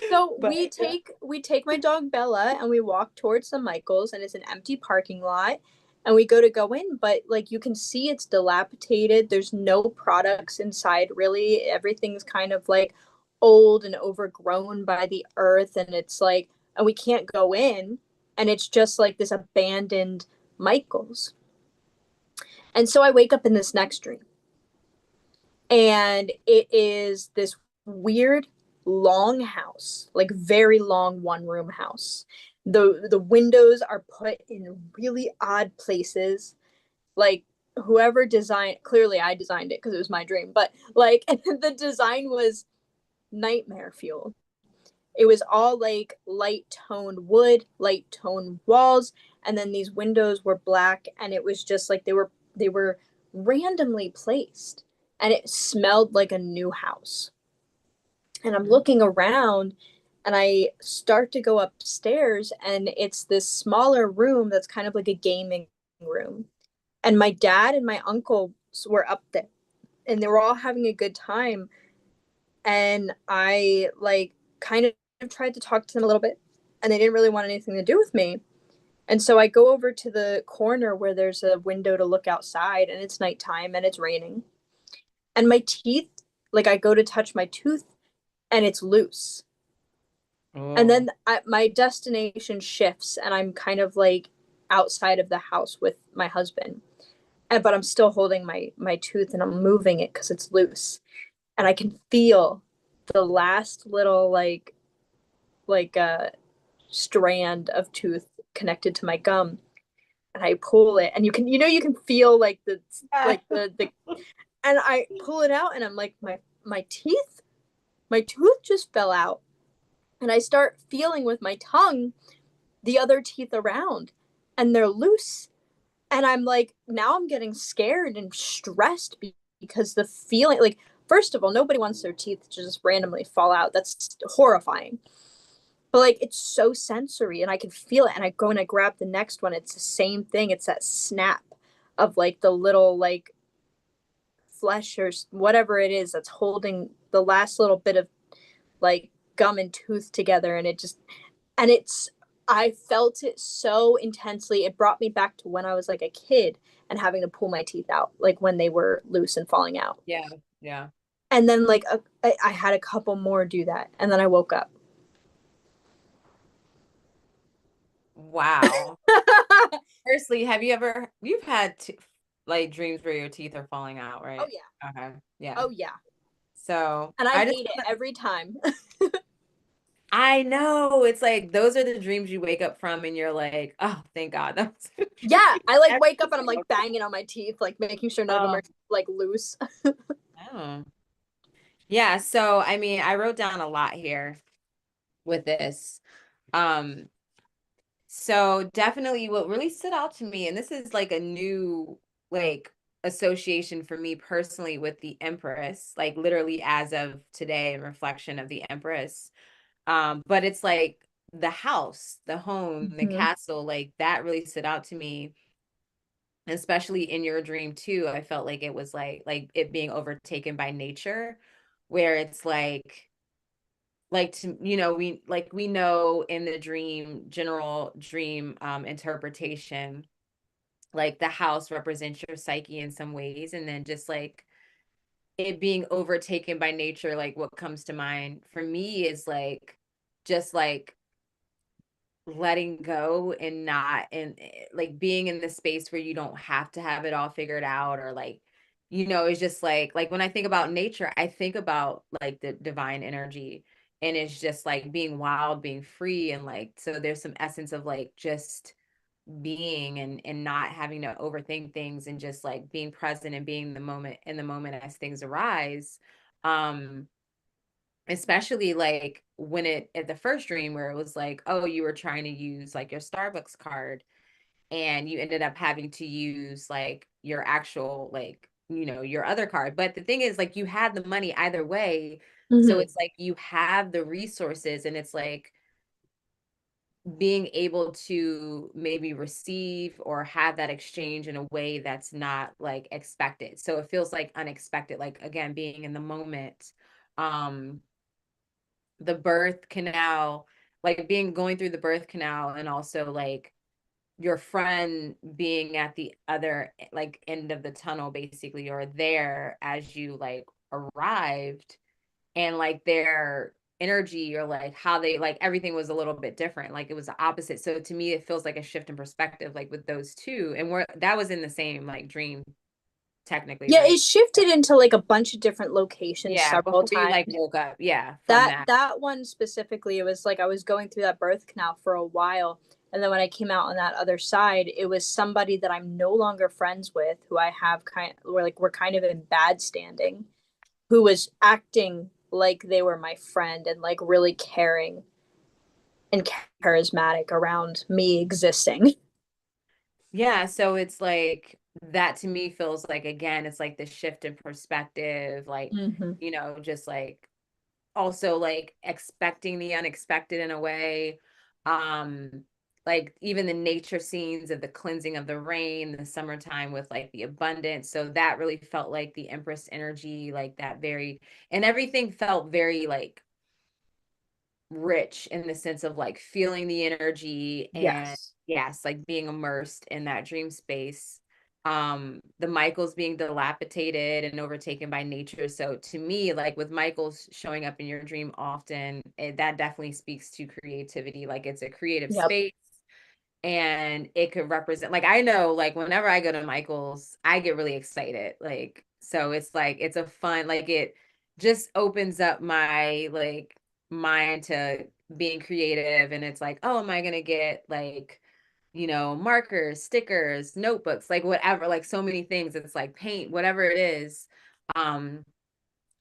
So But yeah. we take my dog Bella and we walk towards the Michaels, and it's an empty parking lot, and we go to go in, but like you can see it's dilapidated. There's no products inside really. Everything's kind of like old and overgrown by the earth, and it's like, and we can't go in, and it's just like this abandoned Michaels. And so I wake up in this next dream, and it is this weird long house, like very long one room house. The windows are put in really odd places. Like whoever designed, clearly I designed it because it was my dream, but like the design was nightmare fuel. It was all like light toned wood, light toned walls, and then these windows were black, and it was just like they were randomly placed, and it smelled like a new house. And I'm Mhm. looking around, and I start to go upstairs, and it's this smaller room that's kind of like a gaming room. And my dad and my uncle were up there, and they were all having a good time. And I like kind of tried to talk to them a little bit, and they didn't really want anything to do with me. And so I go over to the corner where there's a window to look outside, and it's nighttime and it's raining. And my teeth, like I go to touch my tooth and it's loose. And Oh. then my destination shifts, and I'm kind of like outside of the house with my husband. But I'm still holding my tooth, and I'm moving it because it's loose. And I can feel the last little like strand of tooth connected to my gum, and I pull it, and you can feel like the and I pull it out, and I'm like, my teeth. my tooth just fell out. And I start feeling with my tongue the other teeth around, and they're loose. And I'm like, now I'm getting scared and stressed because the feeling, like, first of all, nobody wants their teeth to just randomly fall out. That's horrifying. But like, it's so sensory and I can feel it. And I go and I grab the next one. It's the same thing. It's that snap of like the little like flesh or whatever it is that's holding the last little bit of like gum and tooth together. And it just, and it's, I felt it so intensely. It brought me back to when I was like a kid and having to pull my teeth out, like when they were loose and falling out. Yeah. Yeah. And then like I had a couple more do that, and then I woke up. Wow. Firstly, you've had like dreams where your teeth are falling out, Oh right? yeah. Okay. Yeah. Oh yeah. So And I I just hate it every time. I know it's like those are the dreams you wake up from and you're like, oh, thank God. That was Yeah, I like wake up and I'm every like banging on my teeth, like making sure none of them oh, are like loose. oh. Yeah, so I mean, I wrote down a lot here with this. Um, so definitely what really stood out to me, and this is like a new like association for me personally with the Empress, like literally as of today, in reflection of the Empress. But it's like the house, the home, the Mm-hmm. castle, like that really stood out to me, especially in your dream too. I felt like it was like it being overtaken by nature, where it's like to we know in the dream general dream interpretation, like the house represents your psyche in some ways, and then just like it being overtaken by nature, like what comes to mind for me is like just like letting go and not and like being in the space where you don't have to have it all figured out, or like it's just like when I think about nature, I think about like the divine energy, and it's just like being wild, being free, and like so there's some essence of like just being and not having to overthink things, and just like being present and being in the moment as things arise. um Especially like when it at the first dream where it was like, oh, you were trying to use like your Starbucks card and you ended up having to use like your actual like your other card. But the thing is, like, you had the money either way, so Mm-hmm. it's like you have the resources, and it's like being able to maybe receive or have that exchange in a way that's not like expected, so it feels like unexpected, like again being in the moment. um the birth canal, like being going through the birth canal, and also like your friend being at the other like end of the tunnel basically, or there as you like arrived, and like their energy, or like how they like everything was a little bit different, like it was the opposite. So to me it feels like a shift in perspective, like with those two, and we're that was in the same like dream technically, Yeah, it right? shifted into like a bunch of different locations Yeah, several before you times. like woke up, yeah, from That that. that one specifically, it was like I was going through that birth canal for a while, and then when I came out on that other side, it was somebody that I'm no longer friends with, who I have we're kind of in bad standing, who was acting like they were my friend and like really caring and charismatic around me existing. Yeah, so it's like that to me feels like again, it's like the shift in perspective, like, Mm-hmm. just like also like expecting the unexpected in a way. Um, like even the nature scenes of the cleansing of the rain, the summertime with like the abundance. So that really felt like the Empress energy, like that very, and everything felt very like rich in the sense of like feeling the energy, and Yes. yes, like being immersed in that dream space. The Michaels being dilapidated and overtaken by nature, so to me, like with Michaels showing up in your dream often, that definitely speaks to creativity, like it's a creative Yep. space, and it could represent, like I know like whenever I go to Michael's I get really excited, like so it's like it's a fun, like it just opens up my like mind to being creative, and it's like, oh, am I gonna get like markers, stickers, notebooks, like whatever, like so many things, it's like paint, whatever it is. um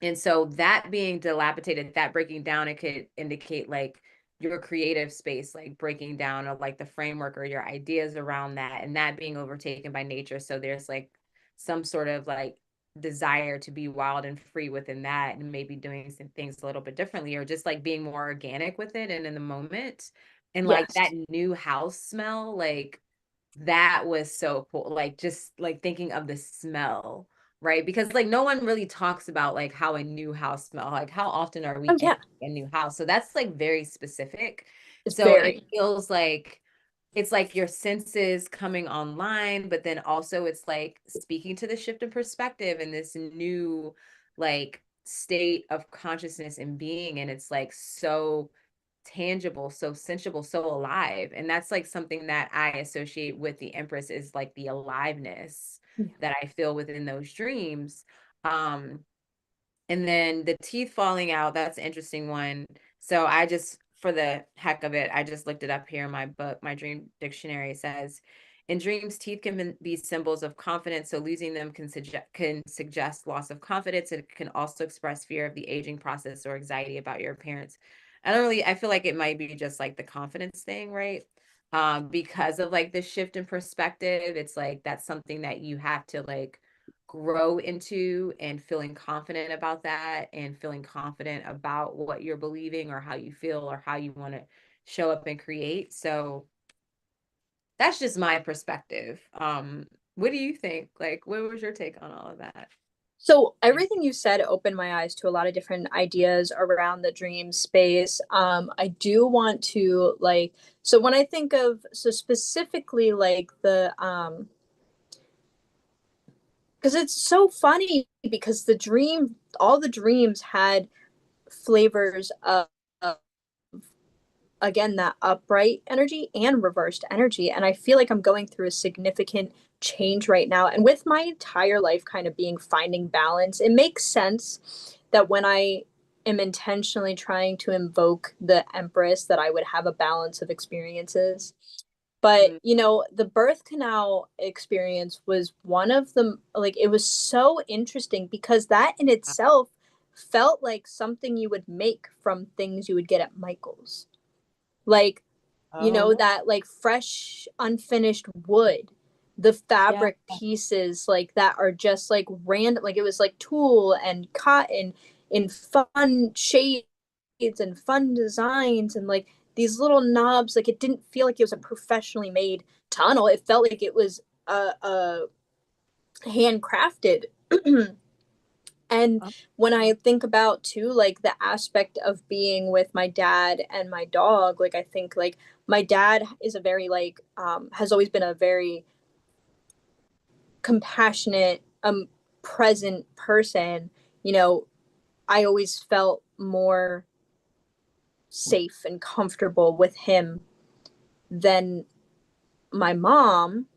And so that being dilapidated, that breaking down, it could indicate like your creative space, like breaking down of like the framework or your ideas around that, and that being overtaken by nature. So there's like some sort of like desire to be wild and free within that, and maybe doing some things a little bit differently, or just like being more organic with it and in the moment. And like that Yes. new house smell, like that was so cool. Like just like thinking of the smell, right? Because like no one really talks about like how a new house smell, like how often are we Oh in yeah, a new house? So that's like very specific. it's So it very. feels like it's like your senses coming online, but then also it's like speaking to the shift in perspective and this new like state of consciousness and being. And it's like so tangible, so sensible, so alive. And that's like something that I associate with the Empress is like the aliveness Yeah. that I feel within those dreams. Um, and then the teeth falling out, that's an interesting one. So I just, for the heck of it, I just looked it up here in my book. My dream dictionary says, in dreams, teeth can be symbols of confidence. So losing them can suggest loss of confidence. It can also express fear of the aging process or anxiety about your appearance. I feel like it might be just like the confidence thing, right? Because of like the shift in perspective, it's like that's something that you have to like grow into, and feeling confident about that and feeling confident about what you're believing or how you feel or how you want to show up and create. So that's just my perspective. What do you think? Like, what was your take on all of that? So everything you said opened my eyes to a lot of different ideas around the dream space. I do want to like, so when I think of, so specifically like because it's so funny because all the dreams had flavors of again that upright energy and reversed energy, and I feel like I'm going through a significant change right now, and with my entire life kind of being finding balance, it makes sense that when I am intentionally trying to invoke the Empress that I would have a balance of experiences. But Mm, the birth canal experience was one of them. Like, it was so interesting because that in itself felt like something you would make from things you would get at Michael's, like, oh, that like fresh unfinished wood, the yeah. fabric pieces like that are just like random, like it was like tulle and cotton in fun shades and fun designs, and like these little knobs, like it didn't feel like it was a professionally made tunnel, it felt like it was a handcrafted. And Oh, when I think about too, like the aspect of being with my dad and my dog, like I think like my dad is a very like has always been a very compassionate, present person. You know, I always felt more safe and comfortable with him than my mom,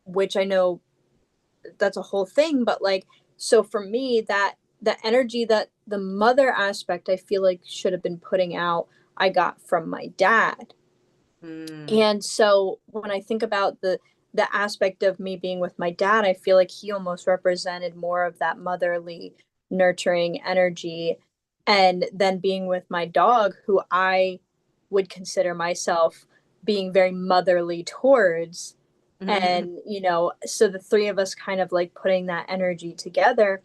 which I know that's a whole thing, but like, so for me, that the energy that the mother aspect I feel like should have been putting out, I got from my dad. mm, And so when I think about the aspect of me being with my dad, I feel like he almost represented more of that motherly nurturing energy. And then being with my dog, who I would consider myself being very motherly towards. And so the three of us kind of like putting that energy together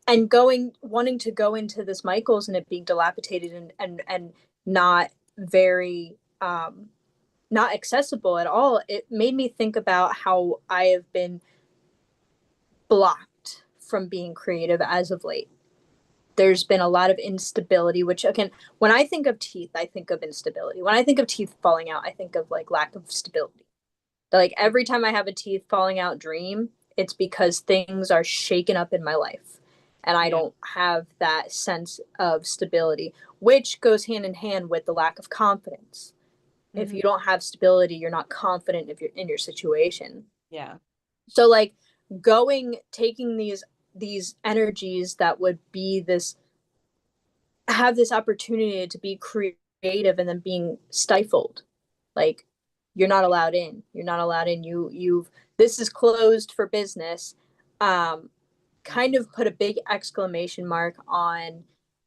and going wanting to go into this Michael's and it being dilapidated and not very not accessible at all. It made me think about how I have been blocked from being creative as of late. There's been a lot of instability, which again, when I think of teeth, I think of instability. When I think of teeth falling out, I think of like lack of stability. Like every time I have a teeth falling out dream, it's because things are shaken up in my life and I yeah. don't have that sense of stability, which goes hand in hand with the lack of confidence. If Hmm. you don't have stability, you're not confident if you're in your situation. Yeah. So like taking these energies that would be this have this opportunity to be creative and then being stifled, like you're not allowed in, you're not allowed in, you've this is closed for business. um kind of put a big exclamation mark on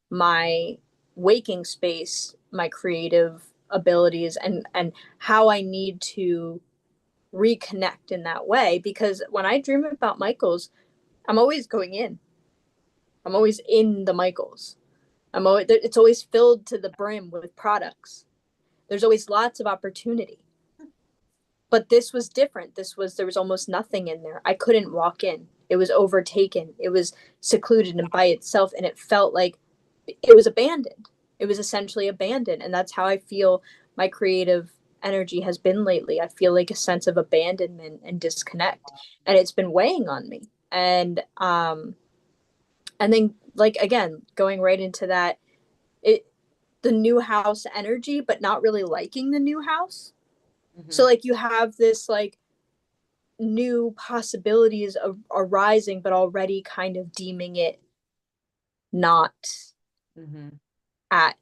my waking space, my creative abilities, and how I need to reconnect in that way. Because when I dream about Michaels, I'm always going in. I'm always in the Michaels. I'm always, it's always filled to the brim with products. There's always lots of opportunity. But this was different. There was almost nothing in there. I couldn't walk in. It was overtaken. It was secluded and by itself, and it felt like it was abandoned. It was essentially abandoned, and that's how I feel my creative energy has been lately. I feel like a sense of abandonment and disconnect, and it's been weighing on me. And then like again, going right into that, it the new house energy, but not really liking the new house. So Mm-hmm. like you have this like new possibilities of arising, but already kind of deeming it not Mm-hmm. at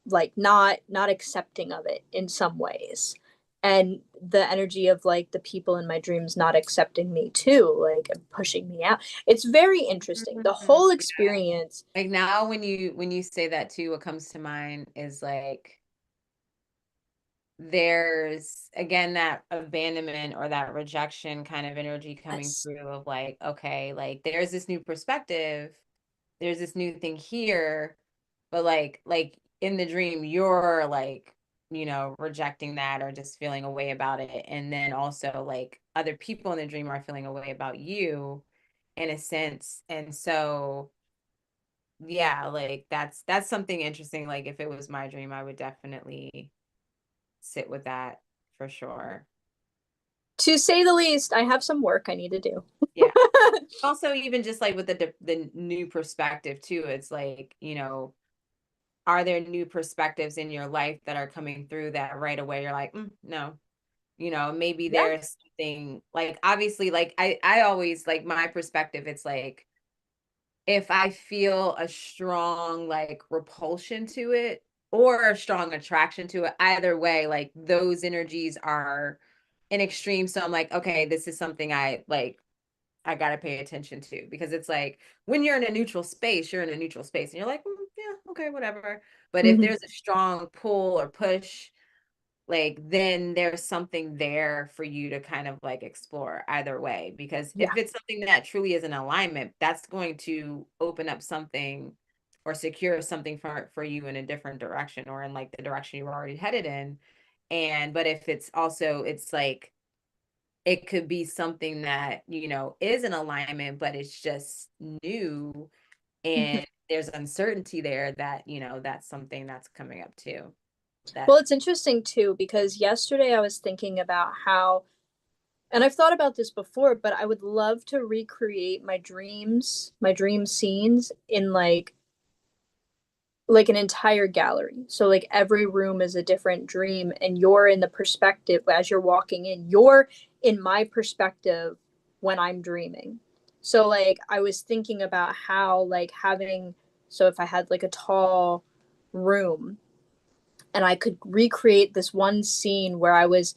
like not accepting of it in some ways. And the energy of like the people in my dreams not accepting me too, like pushing me out. It's very interesting. The Mm-hmm. whole Yeah. experience. Like now when you say that too, what comes to mind is like there's again that abandonment or that rejection kind of energy coming Yes. through of like, okay, like there's this new perspective, there's this new thing here, but like in the dream, you're like, rejecting that or just feeling a way about it. And then also like other people in the dream are feeling a way about you in a sense. And so yeah, like that's something interesting. Like if it was my dream, I would definitely sit with that for sure. To say the least, I have some work I need to do. Yeah. Also, even just like with the new perspective too, it's like, are there new perspectives in your life that are coming through that right away you're like, no, maybe Yeah. there's something like obviously like I always like my perspective, it's like if I feel a strong like repulsion to it or a strong attraction to it, either way, like those energies are an extreme. So I'm like, okay, this is something I got to pay attention to because it's like when you're in a neutral space, you're in a neutral space and you're like, yeah, okay, whatever. But if Mm-hmm. there's a strong pull or push, like then there's something there for you to kind of like explore either way. Because Yeah. if it's something that truly is in alignment, that's going to open up something or secure something for you in a different direction or in like the direction you were already headed in. And but if it's also it's like it could be something that, is in alignment, but it's just new Mm-hmm. and there's uncertainty there that, that's something that's coming up too. Well, That, it's interesting too because yesterday I was thinking about how, and I've thought about this before, but I would love to recreate my dreams, my dream scenes in like an entire gallery. So like every room is a different dream and you're in the perspective as you're walking in. You're in my perspective when I'm dreaming. So like I was thinking about how like having, so if I had like a tall room and I could recreate this one scene where I was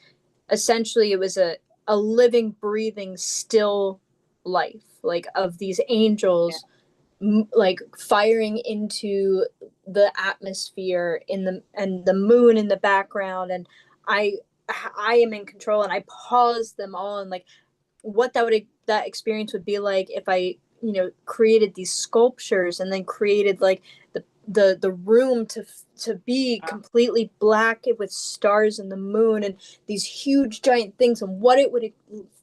essentially, it was a living, breathing, still life, like of these yeah. angels, like firing into the atmosphere in the and the moon in the background, and I I am in control, and I pause them all, and like what that experience would be like if I created these sculptures and then created like the room to be Uh, completely black with stars and the moon and these huge giant things, and what it would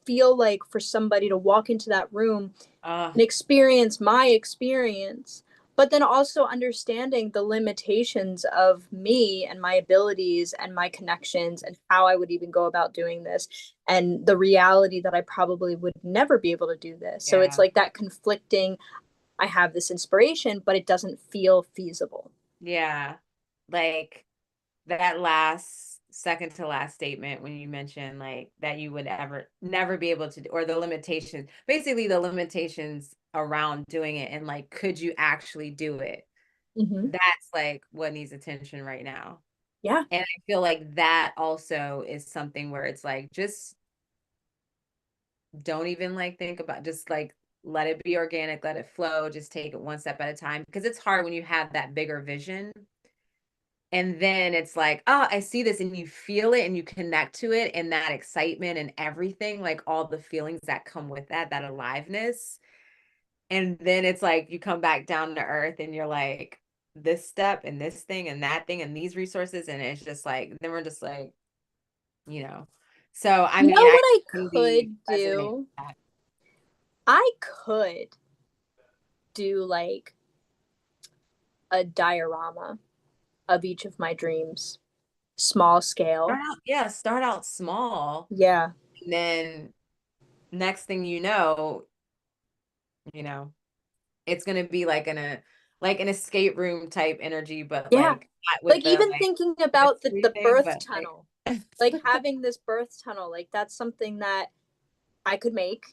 feel like for somebody to walk into that room uh, and experience my experience, but then also understanding the limitations of me and my abilities and my connections and how I would even go about doing this, and the reality that I probably would never be able to do this. So it's yeah. like that conflicting, I have this inspiration, but it doesn't feel feasible. Yeah. Like that last second to last statement when you mentioned like that you would ever never be able to or the limitations, basically the limitations around doing it and like could you actually do it? Mm-hmm. That's like what needs attention right now. Yeah. And I feel like that also is something where it's like just don't even like think about just like let it be organic, let it flow, just take it one step at a time. Because it's hard when you have that bigger vision. And then it's like, oh, I see this, and you feel it and you connect to it, and that excitement and everything, like all the feelings that come with that, that aliveness. And then it's like you come back down to earth and you're like, this step and this thing and that thing and these resources. And it's just like, then we're just like, you know. So I You mean, know I what I totally could resonate with do? that. I could do like a diorama of each of my dreams, small scale. Yeah, start out small. Yeah. And then next thing you know, it's gonna be like like an escape room type energy, but Yeah. like not with Like the even like thinking about the thing, birth but like tunnel, like having this birth tunnel, like that's something that I could make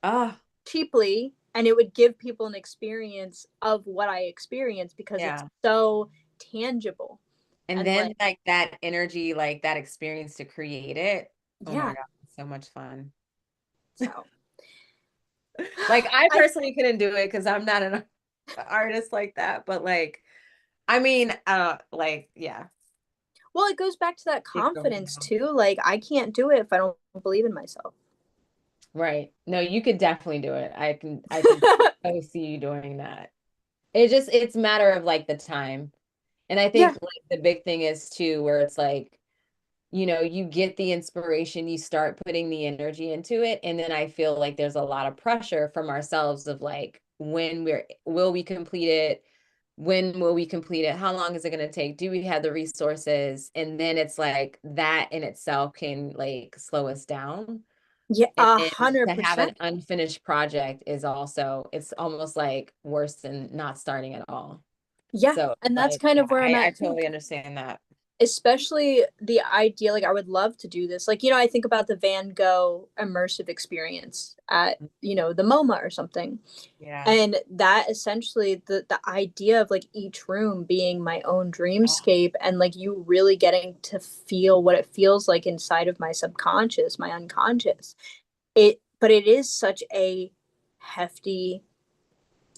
oh cheaply and it would give people an experience of what I experienced because it's yeah. so tangible. And And like, then like that energy, like that experience to create it. Oh my yeah. God, so much fun. So Like I I personally couldn't do it because I'm not an artist like that, but like I mean, like yeah, well, it goes back to that it goes confidence down. too. Like I can't do it if I don't believe in myself. Right. No, you could definitely do it. I can totally see you doing that. It's a matter of like the time. And I Yeah. think like the big thing is too, where it's like, you get the inspiration, you start putting the energy into it. And then I feel like there's a lot of pressure from ourselves of like, will we complete it? When will we complete it? How long is it going to take? Do we have the resources? And then it's like that in itself can like slow us down. Yeah, And a then hundred to have an percent. unfinished project is also, it's almost like worse than not starting at all. Yeah. So And that's like, kind yeah, of where I'm I at too. totally understand that. Especially the idea, like I would love to do this. Like, I think about the Van Gogh immersive experience at, the MoMA or something. Yeah. And that essentially the idea of like each room being my own dreamscape and like you really getting to feel what it feels like inside of my subconscious, my unconscious. But it is such a hefty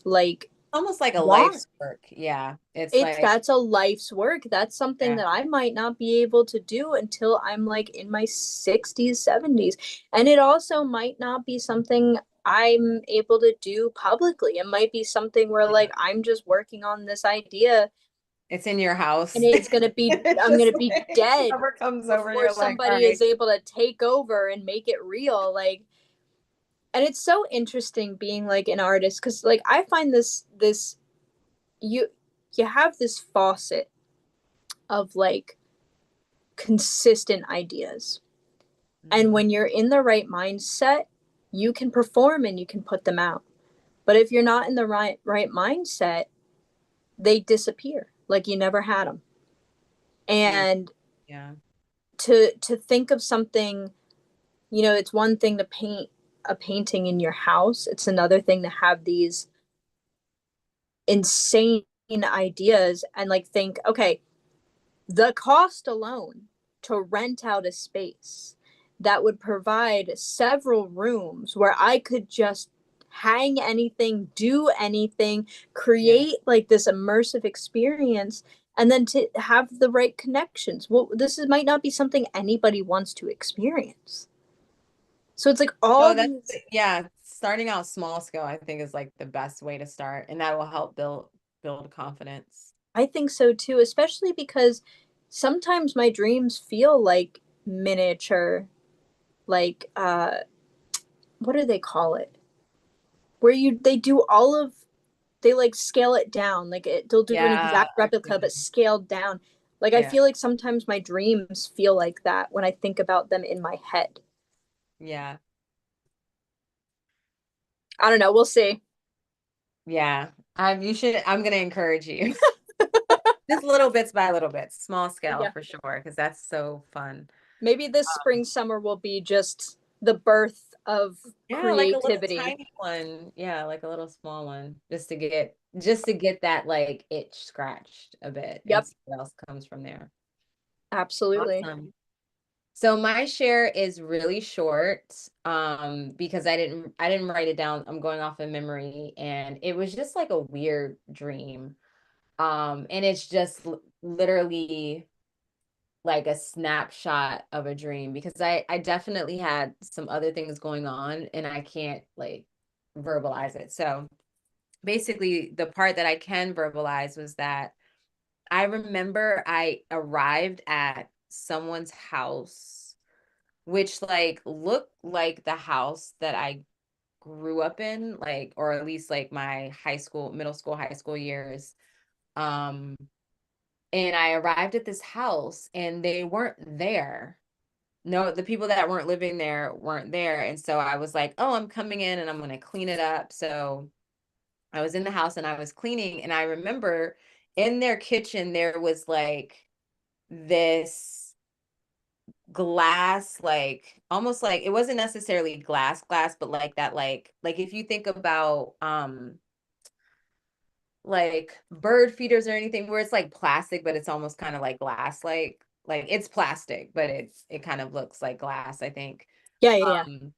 like Almost like a want. life's work. Yeah. It's It's like, That's a life's work. That's something yeah, that I might not be able to do until I'm like in my 60s, 70s. And it also might not be something I'm able to do publicly. It might be something where yeah. like I'm just working on this idea It's in your house. and It's I'm just gonna be like dead whoever comes over, before you're like, all somebody right. is able to take over and make it real. Like, and it's so interesting being like an artist because like I find this you you have this faucet of like consistent ideas. And Mhm. when you're in the right mindset, you can perform and you can put them out. But if you're not in the right mindset, they disappear like you never had them. Yeah. And Yeah. to think of something, it's one thing to paint a painting in your house. It's another thing to have these insane ideas and like think, okay, the cost alone to rent out a space that would provide several rooms where I could just hang anything, do anything, Yeah. create like this immersive experience, and then to have the right connections. Well, might not be something anybody wants to experience. So it's like No, all that's these. yeah. Starting out small scale, I think, is like the best way to start, and that will help build confidence. I think so too, especially because sometimes my dreams feel like miniature, like what do they call it? Where they do all of they like scale it down, like they'll do an Yeah, exact replica but scaled down. Like I yeah, feel like sometimes my dreams feel like that when I think about them in my head. yeah, I don't know, we'll see. yeah. I'm gonna encourage you. Just little bits by little bits, small scale Yeah, for sure, because that's so fun. maybe this spring summer will be just the birth of Yeah, like a little creativity. tiny one. Yeah, like a little small one, just to get that like itch scratched a bit and Yep, see what else comes from there. absolutely. Awesome. So my share is really short because I didn't write it down. I'm going off of memory, and it was just like a weird dream. And it's just literally like a snapshot of a dream because I definitely had some other things going on and I can't like verbalize it. So basically the part that I can verbalize was that I remember I arrived at someone's house which like looked like the house that I grew up in, like, or at least like my high school, middle school, high school years. Um, and I arrived at this house and they weren't there. No, the people that weren't living there weren't there. And so I was like, oh, I'm coming in and I'm going to clean it up. So I was in the house and I was cleaning. And I remember in their kitchen, there was like this glass, like almost like it wasn't necessarily glass, but like that, like if you think about like bird feeders or anything where it's like plastic, but it's almost kind of like glass, like it's plastic, but it kind of looks like glass, I think. Yeah, yeah, yeah. Um,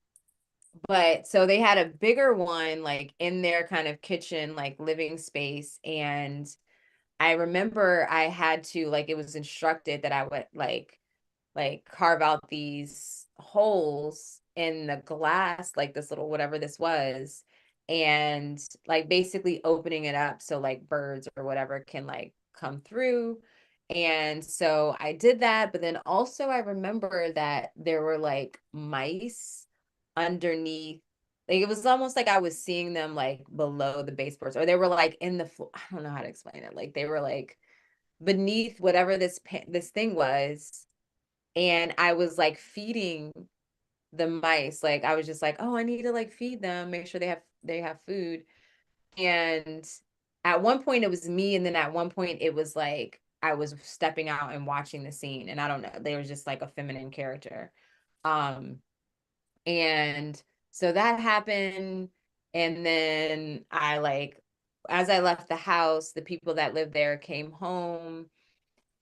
but so they had a bigger one like in their kind of kitchen, like living space. And I remember I had to like it was instructed that I would like carve out these holes in the glass, like this little whatever this was, and like basically opening it up so like birds or whatever can like come through. And so I did that, but then also I remember that there were like mice underneath. Like it was almost like I was seeing them like below the baseboards, or they were like in the floor. I don't know how to explain it. Like they were like beneath whatever this thing was, and I was like feeding the mice. Like I was just like, oh, I need to like feed them, make sure they have food. And at one point it was me, and then at one point it was like I was stepping out and watching the scene, and I don't know, they was just like a feminine character. Um, and so that happened, and then I like as I left the house, the people that lived there came home,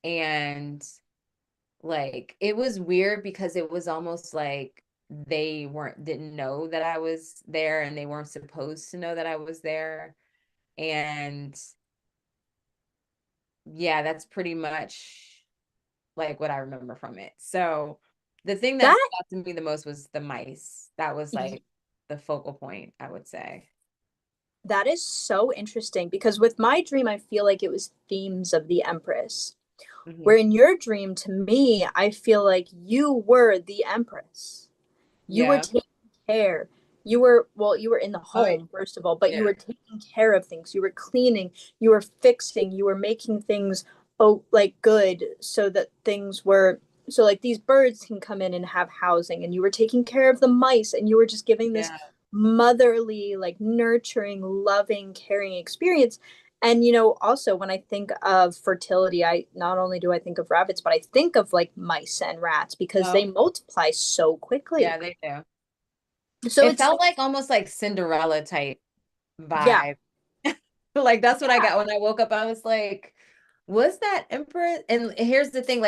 and like it was weird because it was almost like they didn't know that I was there and they weren't supposed to know that I was there. And yeah, that's pretty much like what I remember from it. So the thing that That stuck out to me the most was the mice. That was like the focal point, I would say. that is so interesting because with my dream, I feel like it was themes of the Empress. Hmm. Where in your dream, to me, I feel like you were the Empress. You were Yeah. taking care. You were, well, you were in the Oh, home, first of all, but you yeah. were taking care of things. You were cleaning, you were fixing, you were making things, oh, like good so that things were, so like these birds can come in and have housing. And you were taking care of the mice and you were just giving this Yeah. motherly, like nurturing, loving, caring experience. And also when I think of fertility, I not only do I think of rabbits, but I think of like mice and rats because Oh, they multiply so quickly. yeah, they do. So It it's felt like almost like Cinderella type yeah. vibe. Like that's what I got when I woke up. I was like, was that Empress? And here's the thing,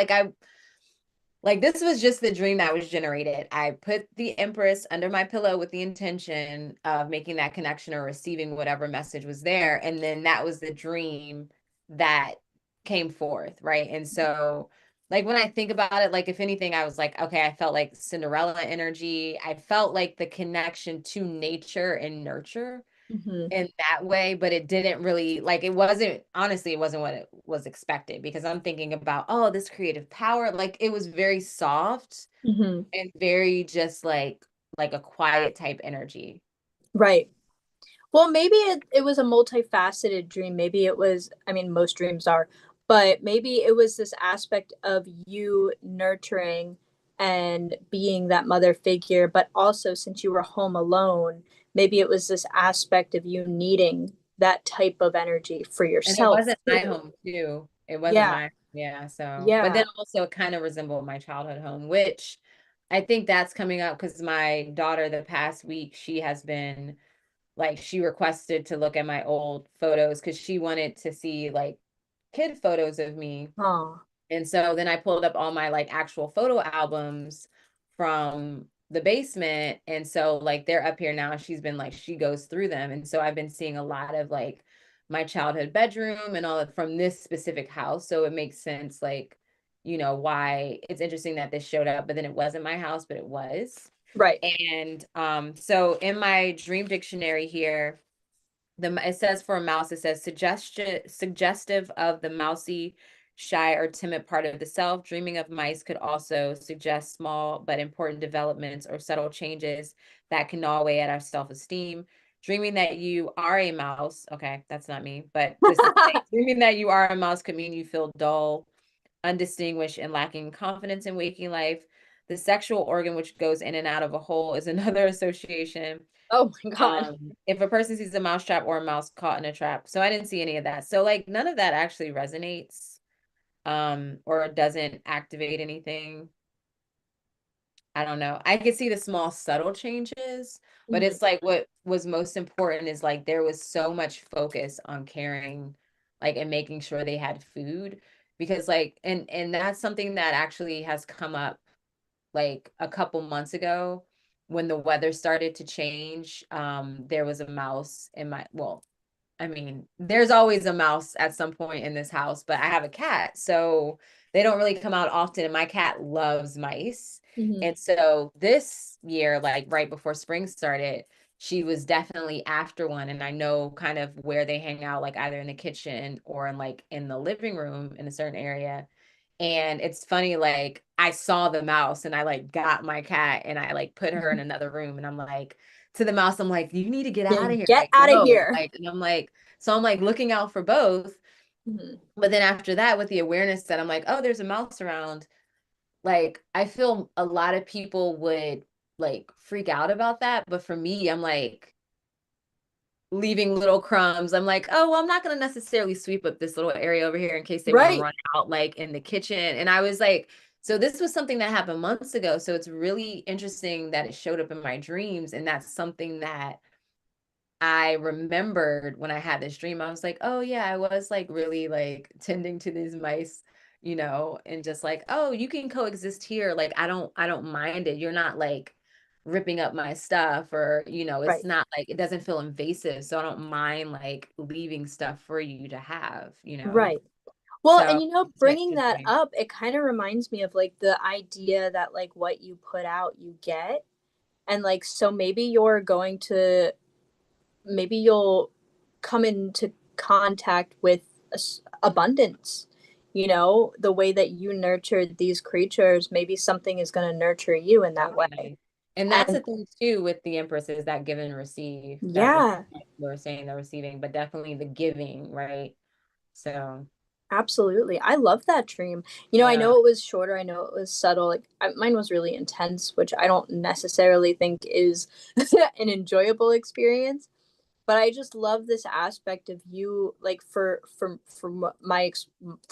like this was just the dream that was generated. I put the Empress under my pillow with the intention of making that connection or receiving whatever message was there. And then that was the dream that came forth, right? And so like when I think about it, like if anything, I was like, okay, I felt like Cinderella energy. I felt like the connection to nature and nurture Hmm. in that way, but it didn't really like it wasn't honestly, it wasn't what it was expected because I'm thinking about, oh, this creative power. Like it was very soft Hmm. and very just like a quiet type energy. Right. Well, maybe it was a multifaceted dream. Maybe it was, I mean, most dreams are, but maybe it was this aspect of you nurturing and being that mother figure. But also, since you were home alone, maybe it was this aspect of you needing that type of energy for And it yourself wasn't my too. home too. It wasn't Yeah. my, yeah. So, but Yeah. then also it kind of resembled my childhood home, which I think that's coming up because my daughter the past week, she has been like, she requested to look at my old photos because she wanted to see like kid photos of me. Oh. And so then I pulled up all my like actual photo albums from the basement. And so like they're up here now. She's been like, she goes through them. And so I've been seeing a lot of like my childhood bedroom and all from this specific house. So it makes sense, like, why it's interesting that this showed up, but then it wasn't my house, but it was. Right. And so in my dream dictionary here, it says for a mouse, it says suggestive of the mousy, shy, or timid part of the self. Dreaming of mice could also suggest small but important developments or subtle changes that can gnaw away at our self-esteem. Dreaming that you are a mouse, okay, that's not me, but this is saying, dreaming that you are a mouse could mean you feel dull, undistinguished, and lacking confidence in waking life. The sexual organ which goes in and out of a hole is another association. Oh my God. If a person sees a mouse trap or a mouse caught in a trap. So I didn't see any of that. So like none of that actually resonates, or doesn't activate anything. I don't know. I could see the small subtle changes, but Mhm. it's like what was most important is like there was so much focus on caring, like, and making sure they had food, because like and that's something that actually has come up like a couple months ago when the weather started to change. There was a mouse in my, well, I mean, there's always a mouse at some point in this house, but I have a cat, so they don't really come out often, and my cat loves mice. Mhm. And so this year, like right before spring started, she was definitely after one, and I know kind of where they hang out, like either in the kitchen or in like in the living room in a certain area. And it's funny, like I saw the mouse and I like got my cat and I like put her in another room, and I'm like, to the mouse, I'm like, you need to get Yeah, out of here. get Like, out of no. here. Like, and I'm like, so I'm like looking out for both. Mhm. But then after that, with the awareness that I'm like, oh, there's a mouse around, like I feel a lot of people would like freak out about that. But for me, I'm like, leaving little crumbs. I'm like, oh, well, I'm not going to necessarily sweep up this little area over here in case they want to Right. run out like in the kitchen. And I was like, so this was something that happened months ago. So it's really interesting that it showed up in my dreams. And that's something that I remembered when I had this dream. I was like, oh yeah, I was like really like tending to these mice, and just like, oh, you can coexist here. Like I don't mind it. You're not like ripping up my stuff, or it's Right. not like, it doesn't feel invasive. So I don't mind like leaving stuff for you to have. Right. Well, and So it's bringing that interesting. up, it kind of reminds me of like the idea that like what you put out, you get. And like, so maybe you're going to, maybe you'll come into contact with abundance. The way that you nurtured these creatures, maybe something is going to nurture you in that way. Totally. And that's And the thing too with the Empress, is that give and receive. That was yeah, what we were saying, the receiving, but definitely the giving, right? So absolutely. I love that dream. I yeah. know it was shorter. I know it was subtle. Like mine was really intense, which I don't necessarily think is an enjoyable experience. But I just love this aspect of you, like from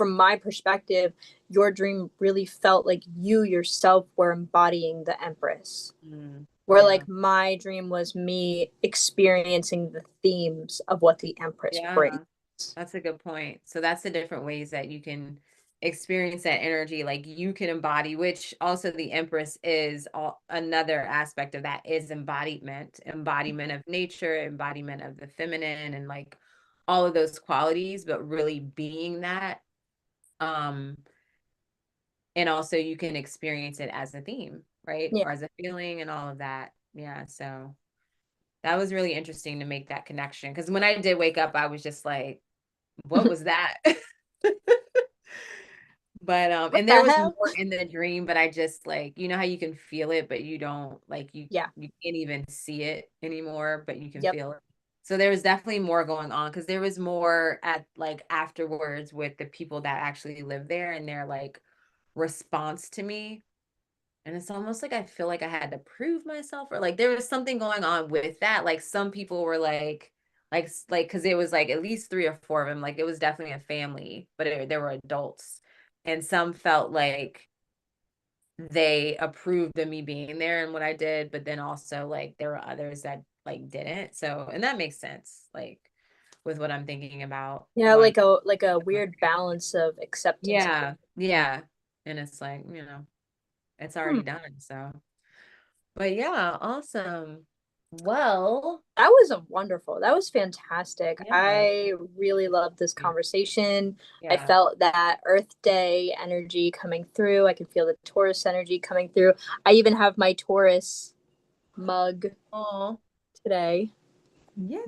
my perspective, your dream really felt like you yourself were embodying the Empress. Mm, Where yeah. like my dream was me experiencing the themes of what the Empress brings. Yeah. That's a good point. So that's the different ways that you can experience that energy. Like you can embody, which also the Empress is another aspect of that, is embodiment of nature, embodiment of the feminine, and like all of those qualities, but really being that. Um, and also you can experience it as a theme, right? Yeah. Or as a feeling and all of that. Yeah. So that was really interesting to make that connection. Because when I did wake up, I was just like, what was that? But What and there the was hell? more in the dream, but I just like, how you can feel it, but you don't like, Yeah. you can't even see it anymore, but you can Yep. feel it. So there was definitely more going on, because there was more at like afterwards with the people that actually live there and their like response to me. And it's almost like I feel like I had to prove myself, or like there was something going on with that. Like some people were like, because it was like at least three or four of them. Like it was definitely a family, but there were adults, and some felt like they approved of me being there and what I did, but then also like there were others that like didn't. So, and that makes sense. Like with what I'm thinking about. Yeah, Wanting like a weird balance of acceptance. yeah, yeah. And it's like, it's Hmm. already done. So, but yeah, awesome. Well, That was a wonderful. That was fantastic. yeah, I really loved this conversation. I yeah. felt that Earth Day energy coming through. I can feel the Taurus energy coming through. I even have my Taurus mug Oh, today. yeah.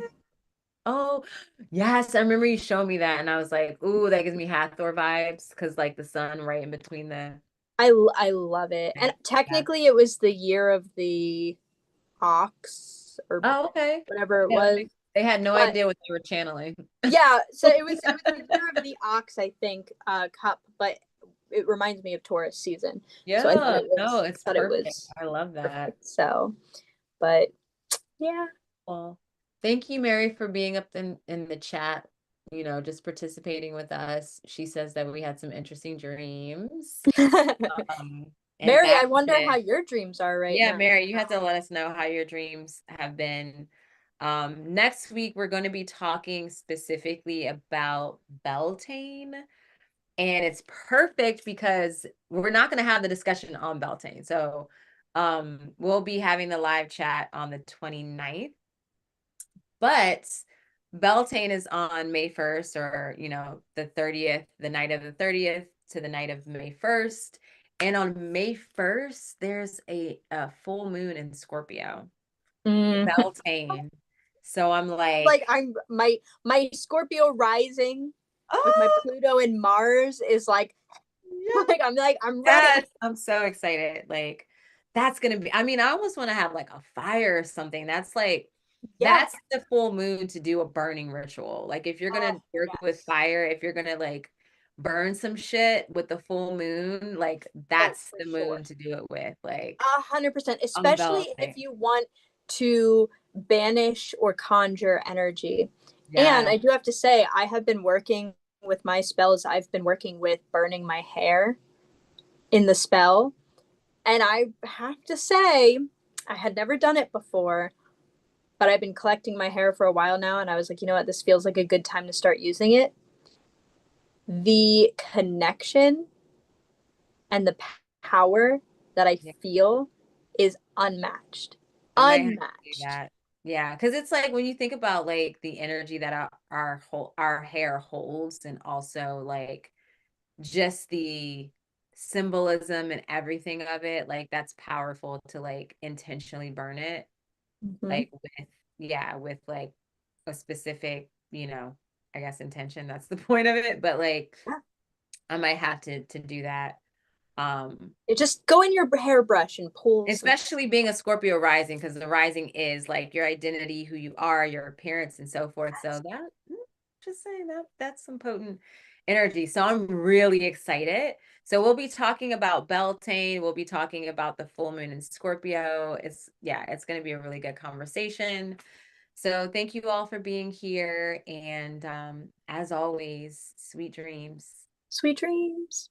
Oh, yes. I remember you showing me that, and I was like, ooh, that gives me Hathor vibes because like the sun right in between the. I love it. And Yeah. technically it was the year of the ox or Oh, okay. whatever it Yeah, was. they had no But idea what they were channeling. yeah, so it was the year of the ox, I think, cup, but it reminds me of Taurus season. So Yeah, no, it's I thought it perfect. was I love that. perfect. So, but yeah. Well, thank you, Mary, for being up in the chat, just participating with us. She says that we had some interesting dreams. Um, and Mary, I that's wonder how it. your dreams are right Yeah, now. Mary, you have to let us know how your dreams have been. Next week, we're going to be talking specifically about Beltane. And it's perfect because we're not going to have the discussion on Beltane. So we'll be having the live chat on the 29th. But Beltane is on May 1st or, the 30th, the night of the 30th to the night of May 1st. And on May 1st, there's a full moon in Scorpio, Mm. Beltane. So I'm Like like, I'm my Scorpio rising with my oh, Pluto and Mars is yeah. like I'm ready. Yes, I'm so excited. Like that's gonna be, I mean, I almost want to have like a fire or something. Yeah. That's the full moon to do a burning ritual. Like if you're Oh, gonna work with yes. fire, if you're gonna like burn some shit with the full moon, like Oh, that's for the sure. moon to do it with. Like 100%, on especially if Valentine's. you want to banish or conjure energy. And Yeah. I do have to say, I have been working with my spells. I've been working with burning my hair in the spell. And I have to say, I had never done it before, but I've been collecting my hair for a while now. And I was like, you know what? This feels like a good time to start using it. The connection and the power that I Yeah. feel is unmatched. I might have to do Unmatched. that. Yeah, because it's like when you think about like the energy that our hair holds, and also like just the symbolism and everything of it, like that's powerful to like intentionally burn it, Mm-hmm. like with like a specific, I guess intention. That's the point of it. But like Yeah. I might have to do that. Um, It just go in your hairbrush and pull some. Especially being a Scorpio rising, because the rising is like your identity, who you are, your appearance, and so forth. So just saying that's some potent energy. So I'm really excited. So we'll be talking about Beltane. We'll be talking about the full moon in Scorpio. It's going to be a really good conversation. So thank you all for being here. And as always, sweet dreams. Sweet dreams.